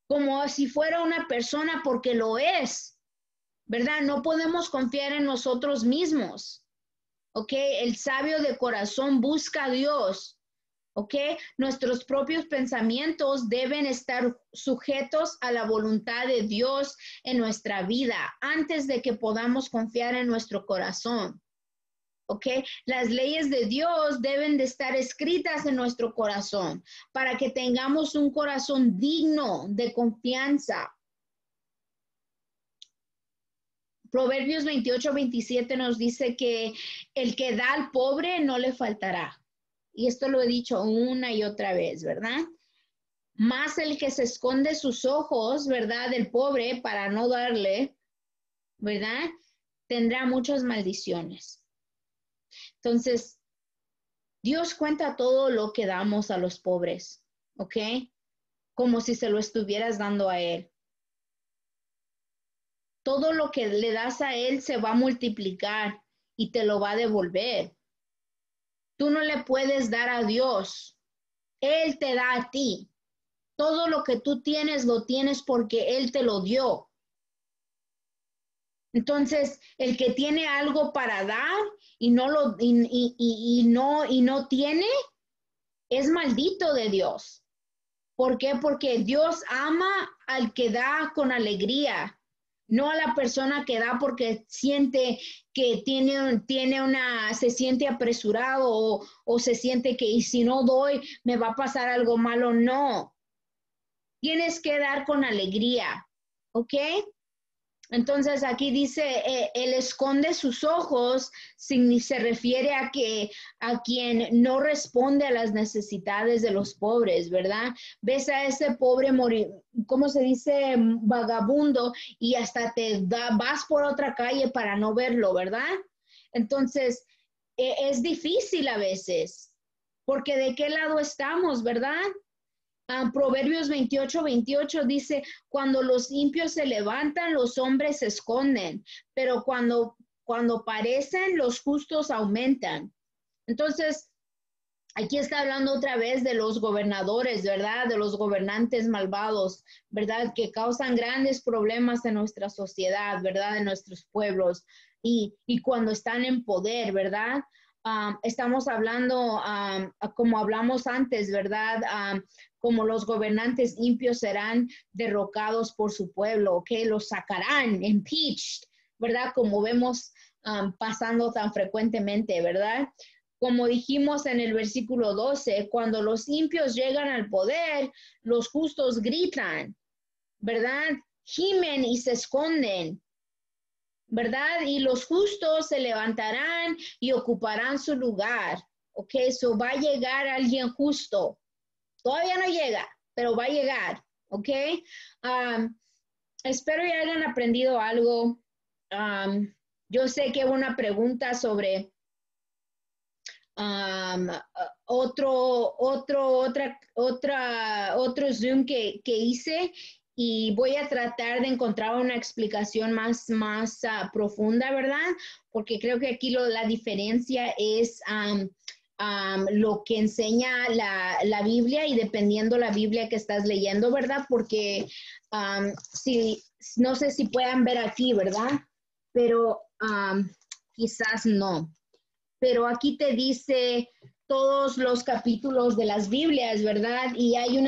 Como si fuera una persona porque lo es, ¿verdad? No podemos confiar en nosotros mismos, ¿ok? El sabio de corazón busca a Dios, ¿ok? Nuestros propios pensamientos deben estar sujetos a la voluntad de Dios en nuestra vida antes de que podamos confiar en nuestro corazón, ¿ok? Las leyes de Dios deben de estar escritas en nuestro corazón para que tengamos un corazón digno de confianza. Proverbios 28-27 nos dice que el que da al pobre no le faltará. Y esto lo he dicho una y otra vez, ¿verdad? Más el que se esconde sus ojos, ¿verdad? Del pobre para no darle, ¿verdad? Tendrá muchas maldiciones. Entonces, Dios cuenta todo lo que damos a los pobres, ¿ok? Como si se lo estuvieras dando a Él. Todo lo que le das a Él se va a multiplicar y te lo va a devolver. Tú no le puedes dar a Dios. Él te da a ti. Todo lo que tú tienes, lo tienes porque Él te lo dio. Entonces, el que tiene algo para dar y no tiene, es maldito de Dios. ¿Por qué? Porque Dios ama al que da con alegría, no a la persona que da porque siente que se siente apresurado o se siente que y si no doy me va a pasar algo malo. No, tienes que dar con alegría, ¿ok? Entonces aquí dice, él esconde sus ojos, se refiere a quien no responde a las necesidades de los pobres, ¿verdad? Ves a ese pobre morir, ¿cómo se dice? Vagabundo y hasta vas por otra calle para no verlo, ¿verdad? Entonces, es difícil a veces, porque ¿de qué lado estamos, verdad? Proverbios 28 dice, cuando los impios se levantan, los hombres se esconden, pero cuando parecen, los justos aumentan. Entonces, aquí está hablando otra vez de los gobernadores, ¿verdad? De los gobernantes malvados, ¿verdad? Que causan grandes problemas en nuestra sociedad, ¿verdad? En nuestros pueblos y cuando están en poder, ¿verdad? Estamos hablando, como hablamos antes, ¿verdad? Como los gobernantes impios serán derrocados por su pueblo, que los sacarán, impeached, ¿verdad? Como vemos pasando tan frecuentemente, ¿verdad? Como dijimos en el versículo 12, cuando los impios llegan al poder, los justos gritan, ¿verdad? Gimen y se esconden, ¿verdad? Y los justos se levantarán y ocuparán su lugar. Ok, so va a llegar alguien justo. Todavía no llega, pero va a llegar. Ok, espero que hayan aprendido algo. Yo sé que hubo una pregunta sobre otro Zoom que hice y voy a tratar de encontrar una explicación más profunda, ¿verdad? Porque creo que aquí la diferencia es lo que enseña la Biblia y dependiendo la Biblia que estás leyendo, ¿verdad? Porque no sé si puedan ver aquí, ¿verdad? Pero quizás no. Pero aquí te dice todos los capítulos de las Biblias, ¿verdad? Y hay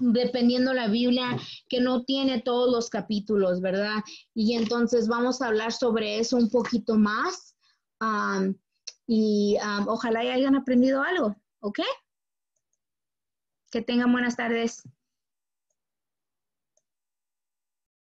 dependiendo la Biblia, que no tiene todos los capítulos, ¿verdad? Y entonces vamos a hablar sobre eso un poquito más. Ojalá hayan aprendido algo, ¿ok? Que tengan buenas tardes.